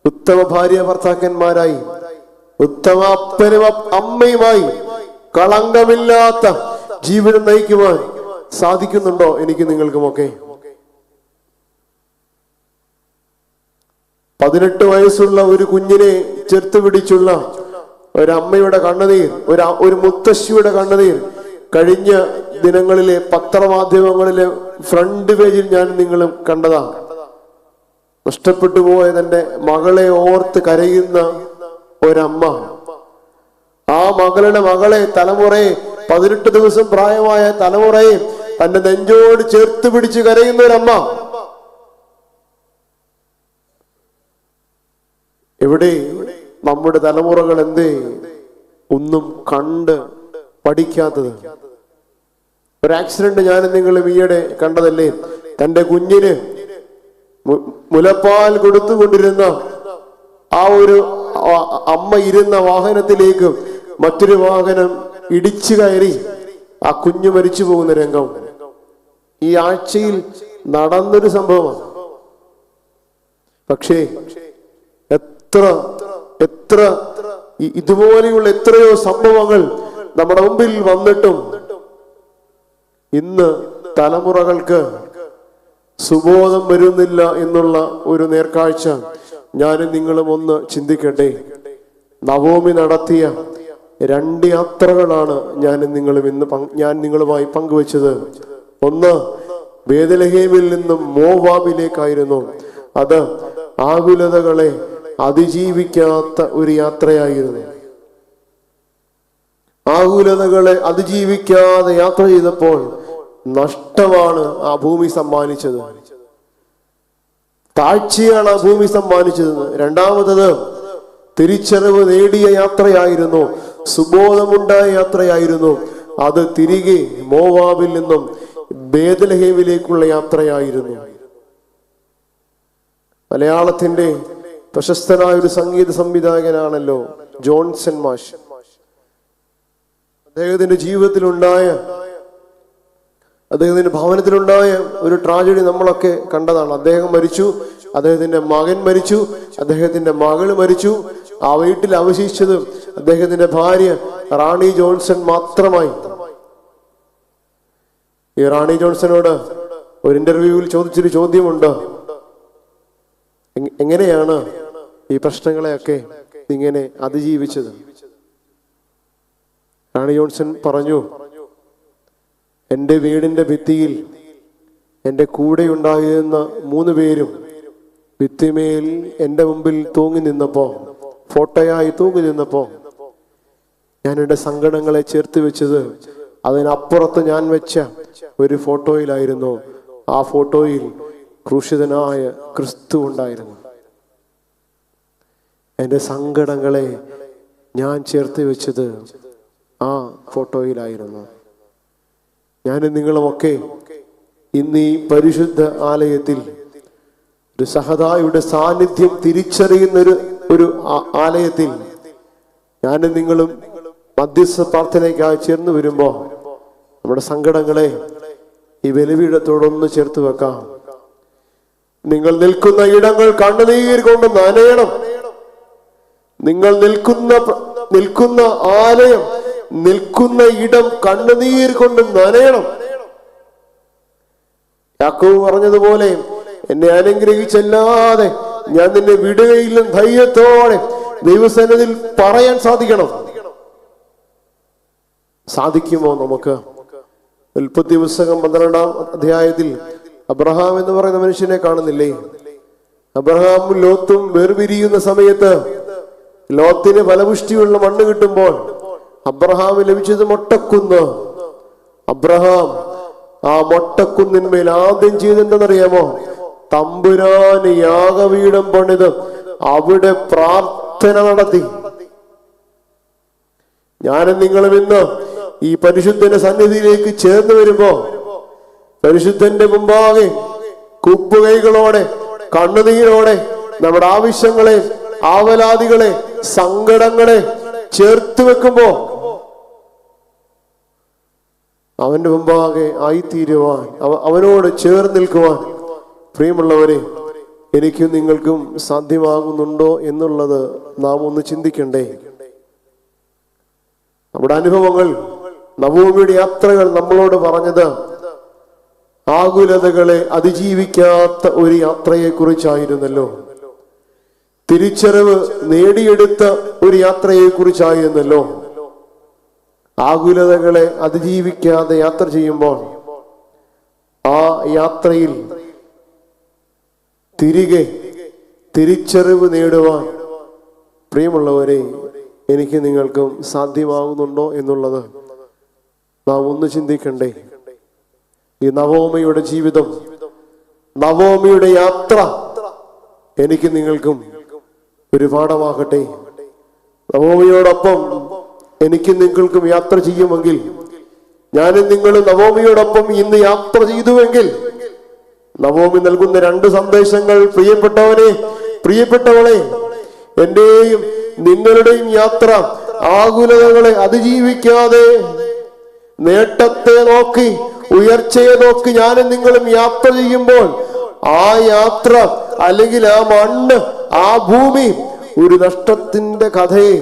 ഉത്തമ ഭാര്യ ഭർത്താക്കന്മാരായി, ഉത്തമ അപ്പനും അമ്മയുമായി കളങ്കമില്ലാത്ത ജീവിതം നയിക്കുവാൻ സാധിക്കുന്നുണ്ടോ എനിക്ക് നിങ്ങൾക്കുമൊക്കെ? 18 വയസ്സുള്ള ഒരു കുഞ്ഞിനെ ചേർത്ത് പിടിച്ചുള്ള ഒരമ്മയുടെ കണ്ണുനീർ, ഒരു മുത്തശ്ശിയുടെ കണ്ണുനീർ കഴിഞ്ഞ ദിനങ്ങളിലെ പത്രമാധ്യമങ്ങളിലെ ഫ്രണ്ട് പേജിൽ ഞാൻ നിങ്ങളും കണ്ടതാണ്. നഷ്ടപ്പെട്ടു പോയ തന്റെ മകളെ ഓർത്ത് കരയുന്ന ഒരമ്മ, ആ മകളെ തലമുറയെ 18 ദിവസം പ്രായമായ തലമുറയെ തന്റെ നെഞ്ചോട് ചേർത്ത് പിടിച്ച് കരയുന്ന ഒരമ്മ. എവിടെ നമ്മുടെ തലമുറകൾ എന്തേ ഒന്നും കണ്ട് പഠിക്കാത്തത്? ഒരു ആക്സിഡന്റ് ഞാനും നിങ്ങളും ഈയിടെ കണ്ടതല്ലേ? തന്റെ കുഞ്ഞിന് മുലപ്പാൽ കൊടുത്തുകൊണ്ടിരുന്ന ആ ഒരു അമ്മ ഇരുന്ന വാഹനത്തിലേക്ക് മറ്റൊരു വാഹനം ഇടിച്ചു കയറി ആ കുഞ്ഞു മരിച്ചു പോകുന്ന രംഗം ഈ ആഴ്ചയിൽ നടന്നൊരു സംഭവമാണ്. പക്ഷേ എത്ര ഇതുപോലെയുള്ള എത്രയോ സംഭവങ്ങൾ നമ്മുടെ മുമ്പിൽ വന്നിട്ടും ഇന്ന് തലമുറകൾക്ക് സുബോധം വരുന്നില്ല എന്നുള്ള ഒരു നേർക്കാഴ്ച ഞാനും നിങ്ങളും ഒന്ന് ചിന്തിക്കട്ടെ. നവോമി നടത്തിയ 2 യാത്രകളാണ് ഞാൻ നിങ്ങളുമായി പങ്കുവച്ചത്. ഒന്ന് ബേത്ലഹേമിൽ നിന്നും മോവാബിലേക്കായിരുന്നു. അത് ആകുലതകളെ അതിജീവിക്കാത്ത ഒരു യാത്രയായിരുന്നു. ആകുലതകളെ അതിജീവിക്കാതെ യാത്ര ചെയ്തപ്പോൾ നഷ്ടമാണ് ആ ഭൂമി സമ്മാനിച്ചത്, താഴ്ചയാണ് ആ ഭൂമി സമ്മാനിച്ചത്. രണ്ടാമത്തത് തിരിച്ചറിവ് നേടിയ യാത്രയായിരുന്നു, സുബോധമുണ്ടായ യാത്രയായിരുന്നു. അത് തിരികെ മോവാബിൽ നിന്നും ബേത്ലഹേമിലേക്കുള്ള യാത്രയായിരുന്നു. മലയാളത്തിന്റെ പ്രശസ്തനായ ഒരു സംഗീത സംവിധായകനാണല്ലോ ജോൺസൺ മാഷ്. അദ്ദേഹത്തിന്റെ ഭവനത്തിലുണ്ടായ ഒരു ട്രാജഡി നമ്മളൊക്കെ കണ്ടതാണ്. അദ്ദേഹം മരിച്ചു, അദ്ദേഹത്തിന്റെ മകൻ മരിച്ചു, അദ്ദേഹത്തിന്റെ മകള് മരിച്ചു. ആ വീട്ടിൽ അവശേഷിച്ചത് അദ്ദേഹത്തിന്റെ ഭാര്യ റാണി ജോൺസൺ മാത്രമായി. ഈ റാണി ജോൺസണോട് ഒരു ഇന്റർവ്യൂവിൽ ചോദിച്ചൊരു ചോദ്യമുണ്ട്, എങ്ങനെയാണ് ഈ പ്രശ്നങ്ങളെയൊക്കെ ഇങ്ങനെ അതിജീവിച്ചത്? റാണി ജോൺസൺ പറഞ്ഞു, എൻ്റെ വീടിന്റെ ഭിത്തിയിൽ എൻ്റെ കൂടെ ഉണ്ടായിരുന്ന 3 പേരും ഭിത്തിമേൽ എൻ്റെ മുമ്പിൽ തൂങ്ങി നിന്നപ്പോൾ, ഫോട്ടോയായി തൂങ്ങി നിന്നപ്പോൾ, ഞാൻ എൻ്റെ സങ്കടങ്ങളെ ചേർത്ത് വെച്ചത് അതിനപ്പുറത്ത് ഞാൻ വെച്ച ഒരു ഫോട്ടോയിലായിരുന്നു. ആ ഫോട്ടോയിൽ ക്രൂശിതനായ ക്രിസ്തു ഉണ്ടായിരുന്നു. എൻ്റെ സങ്കടങ്ങളെ ഞാൻ ചേർത്ത് വെച്ചത് ആ ഫോട്ടോയിലായിരുന്നു. ഞാനും നിങ്ങളുമൊക്കെ ഇന്ന് ഈ പരിശുദ്ധ ആലയത്തിൽ ഒരു സഹതായുടെ സാന്നിധ്യം തിരിച്ചറിയുന്ന ഒരു ആലയത്തിൽ ഞാനും നിങ്ങളും മധ്യസ്ഥ പ്രാർത്ഥനയ്ക്കായി ചേർന്ന് വരുമ്പോൾ നമ്മുടെ സങ്കടങ്ങളെ ഈ ബലിപീഠത്തോടൊന്ന് ചേർത്ത് വെക്കാം. നിങ്ങൾ നിൽക്കുന്ന ഇടങ്ങൾ കണ്ണുനീർ കൊണ്ട് നനയണം. നിങ്ങൾ നിൽക്കുന്ന ആലയം, നിൽക്കുന്ന ഇടം കണ്ണുനീർ കൊണ്ട് നനയണം. യാക്കോബ് പറഞ്ഞതുപോലെ, എന്നെ അനുഗ്രഹിച്ചല്ലാതെ ഞാൻ നിന്നെ വിടുകയില്ലെന്ന് ധൈര്യത്തോടെ ദൈവസന്നിധിയിൽ പറയാൻ സാധിക്കണം. സാധിക്കുമോ നമുക്ക്? ഉൽപ്പത്തി പുസ്തകം 12-ാം അധ്യായത്തിൽ അബ്രഹാം എന്ന് പറയുന്ന മനുഷ്യനെ കാണുന്നില്ലേ? അബ്രഹാമും ലോത്തും വേർപിരിയുന്ന സമയത്ത് ലോത്തിന് ഫലപുഷ്ടിയുള്ള മണ്ണ് കിട്ടുമ്പോൾ അബ്രഹാമിന് ലഭിച്ചത് മൊട്ടക്കുന്ന്. അബ്രഹാം ആ മൊട്ടക്കുന്നിന്മേൽ ആദ്യം ചെയ്തെന്തെന്നറിയാമോ? തമ്പുരാന് യാഗപീഠം പണിത് അവിടെ പ്രാർത്ഥന നടത്തി. ഞാനും നിങ്ങളും ഇന്ന് ഈ പരിശുദ്ധന്റെ സന്നിധിയിലേക്ക് ചേർന്ന് വരുമ്പോ പരിശുദ്ധന്റെ മുമ്പാകെ കുപ്പുകൈകളോടെ, കണ്ണുനീരോടെ നമ്മുടെ ആവശ്യങ്ങളെ, ആവലാതികളെ, സങ്കടങ്ങളെ ചേർത്ത് വെക്കുമ്പോ അവന്റെ മുമ്പാകെ ആയിത്തീരുവാൻ, അവനോട് ചേർന്ന് നിൽക്കുവാൻ പ്രിയമുള്ളവരെ എനിക്കും നിങ്ങൾക്കും സാധ്യമാകുന്നുണ്ടോ എന്നുള്ളത് നാം ഒന്ന് ചിന്തിക്കണ്ടേ. നമ്മുടെ അനുഭവങ്ങൾ, നവോമിയുടെ യാത്രകൾ നമ്മളോട് പറഞ്ഞത് ആകുലതകളെ അതിജീവിക്കാത്ത ഒരു യാത്രയെ കുറിച്ചായിരുന്നല്ലോ. തിരിച്ചറിവ് നേടിയെടുത്ത ഒരു യാത്രയെ കുറിച്ചായിരുന്നല്ലോ. ആകുലതകളെ അതിജീവിക്കാതെ യാത്ര ചെയ്യുമ്പോൾ ആ യാത്രയിൽ തിരികെ തിരിച്ചറിവ് നേടുവാൻ പ്രിയമുള്ളവരെ എനിക്ക് നിങ്ങൾക്കും സാധ്യമാകുന്നുണ്ടോ എന്നുള്ളത് നാം ഒന്ന് ചിന്തിക്കണ്ടേ. ഈ നവോമിയുടെ ജീവിതം, നവോമിയുടെ യാത്ര എനിക്ക് നിങ്ങൾക്കും ഒരു പാഠമാകട്ടെ. നവോമിയോടൊപ്പം എനിക്ക് നിങ്ങൾക്കും യാത്ര ചെയ്യുമെങ്കിൽ, ഞാനും നിങ്ങളും നവോമിയോടൊപ്പം ഇന്ന് യാത്ര ചെയ്തുവെങ്കിൽ, നവോമി നൽകുന്ന 2 സന്ദേശങ്ങൾ, പ്രിയപ്പെട്ടവനെ, പ്രിയപ്പെട്ടവളെ, എന്റെയും നിങ്ങളുടെയും യാത്ര ആകുലതകളെ അതിജീവിക്കാതെ നേട്ടത്തെ നോക്കി, ഉയർച്ചയെ നോക്കി ഞാനും നിങ്ങളും യാത്ര ചെയ്യുമ്പോൾ ആ യാത്ര, അല്ലെങ്കിൽ ആ മണ്ണ്, ആ ഭൂമി ഒരു നഷ്ടത്തിന്റെ കഥയെ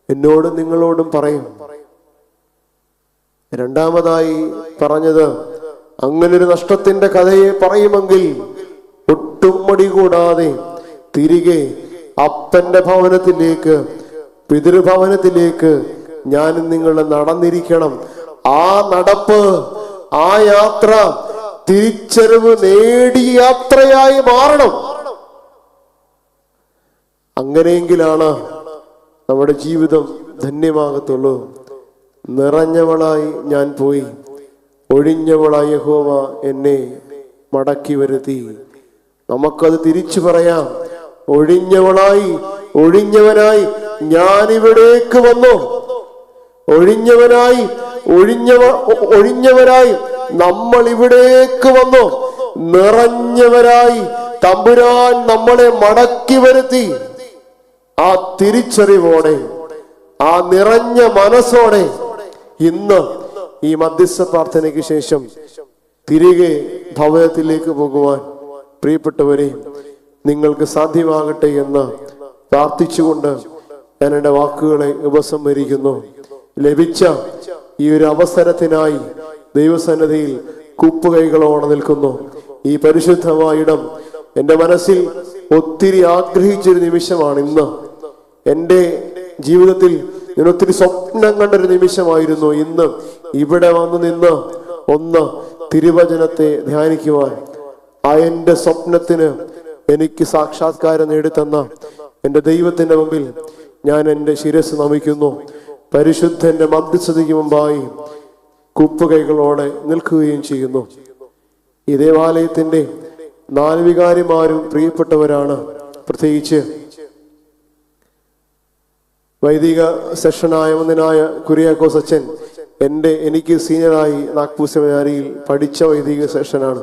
എന്നോടും നിങ്ങളോടും പറയും. രണ്ടാമതായി പറഞ്ഞത്, അങ്ങനൊരു നഷ്ടത്തിന്റെ കഥയെ പറയുമെങ്കിൽ ഒട്ടും മടി കൂടാതെ തിരികെ അപ്പന്റെ ഭവനത്തിലേക്ക്, പിതൃഭവനത്തിലേക്ക് ഞാനും നിങ്ങൾ നടന്നിരിക്കണം. ആ നടപ്പ്, ആ യാത്ര തിരിച്ചറിവ് നേടിയ യാത്രയായി മാറണം. അങ്ങനെയെങ്കിലാണ് നമ്മുടെ ജീവിതം ധന്യമാകത്തുള്ളൂ. നിറഞ്ഞവളായി ഞാൻ പോയി, ഒഴിഞ്ഞവളായി യഹോവ എന്നെ മടക്കി വരുത്തി. നമുക്കത് തിരിച്ചു പറയാം. ഒഴിഞ്ഞവളായി, ഒഴിഞ്ഞവനായി ഞാനിവിടേക്ക് വന്നു. ഒഴിഞ്ഞവനായി, ഒഴിഞ്ഞവനായി നമ്മൾ ഇവിടേക്ക് വന്നു. നിറഞ്ഞവരായി തമ്പുരാൻ നമ്മളെ മടക്കി വരുത്തി. ആ തിരിച്ചറിവോടെ, ആ നിറഞ്ഞ മനസ്സോടെ ഇന്ന് ഈ മധ്യസ്ഥ പ്രാർത്ഥനയ്ക്ക് ശേഷം തിരികെ ഭവനത്തിലേക്ക് പോകുവാൻ പ്രിയപ്പെട്ടവരെ നിങ്ങൾക്ക് സാധ്യമാകട്ടെ എന്ന് പ്രാർത്ഥിച്ചുകൊണ്ട് ഞാൻ എൻ്റെ വാക്കുകളെ ഉപസംഹരിക്കുന്നു. ലഭിച്ച ഈ ഒരു അവസരത്തിനായി ദൈവസന്നിധിയിൽ കൂപ്പുകൈകളോടെ നിൽക്കുന്നു. ഈ പരിശുദ്ധമായ ഇടം എൻ്റെ മനസ്സിൽ ഒത്തിരി ആഗ്രഹിച്ചൊരു നിമിഷമാണ്. ഇന്ന് എൻ്റെ ജീവിതത്തിൽ ഞാൻ ഒത്തിരി സ്വപ്നം കണ്ടൊരു നിമിഷമായിരുന്നു. ഇന്ന് ഇവിടെ വന്ന് നിന്ന് ഒന്ന് തിരുവചനത്തെ ധ്യാനിക്കുവാൻ, ആ എൻ്റെ സ്വപ്നത്തിന് എനിക്ക് സാക്ഷാത്കാരം നേടിത്തന്ന എൻ്റെ ദൈവത്തിൻ്റെ മുമ്പിൽ ഞാൻ എൻ്റെ ശിരസ് നമിക്കുന്നു. പരിശുദ്ധന്റെ മധ്യസ്ഥതയ്ക്ക് മുമ്പായി കുപ്പുകൈകളോടെ നിൽക്കുകയും ചെയ്യുന്നു. ഈ ദേവാലയത്തിന്റെ 4 വികാരിമാരും പ്രിയപ്പെട്ടവരാണ്. പ്രത്യേകിച്ച് വൈദിക സെഷനായ ഒന്നിനായ കുര്യാക്കോസ് അച്ഛൻ എനിക്ക് സീനിയറായി നാഗ്പൂർ സെമിനാരിയിൽ പഠിച്ച വൈദിക സെഷനാണ്.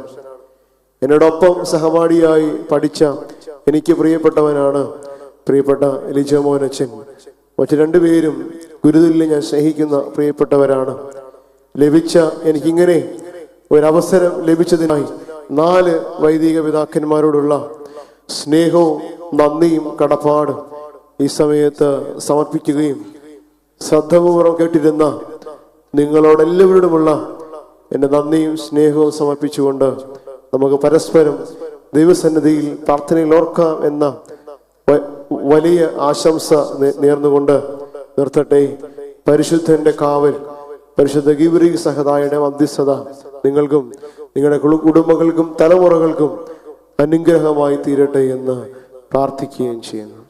എന്നോടൊപ്പം സഹപാഠിയായി പഠിച്ച എനിക്ക് പ്രിയപ്പെട്ടവനാണ് പ്രിയപ്പെട്ട ലിജോമോൻ അച്ഛൻ. മറ്റു 2 പേരും ഗുരുതുല്യം ഞാൻ സ്നേഹിക്കുന്ന പ്രിയപ്പെട്ടവരാണ്. എനിക്കിങ്ങനെ ഒരവസരം ലഭിച്ചതിനായി 4 വൈദിക പിതാക്കന്മാരോടുള്ള സ്നേഹവും നന്ദിയും കടപ്പാടും ഈ സമയത്ത് സമർപ്പിക്കുകയും ശ്രദ്ധപൂർവ്വം കേട്ടിരുന്ന നിങ്ങളോടെല്ലാവരോടുമുള്ള എൻ്റെ നന്ദിയും സ്നേഹവും സമർപ്പിച്ചുകൊണ്ട് നമുക്ക് പരസ്പരം ദൈവസന്നിധിയിൽ പ്രാർത്ഥനയിൽ ഓർക്കാം എന്ന വലിയ ആശംസ നേർന്നുകൊണ്ട് നിർത്തട്ടെ. പരിശുദ്ധന്റെ കാവൽ, പരിശുദ്ധ ഗീവരീ സഹദായുടെ മധ്യസ്ഥത നിങ്ങൾക്കും നിങ്ങളുടെ കുടുംബങ്ങൾക്കും തലമുറകൾക്കും അനുഗ്രഹമായി തീരട്ടെ എന്ന് പ്രാർത്ഥിക്കുകയും ചെയ്യുന്നു.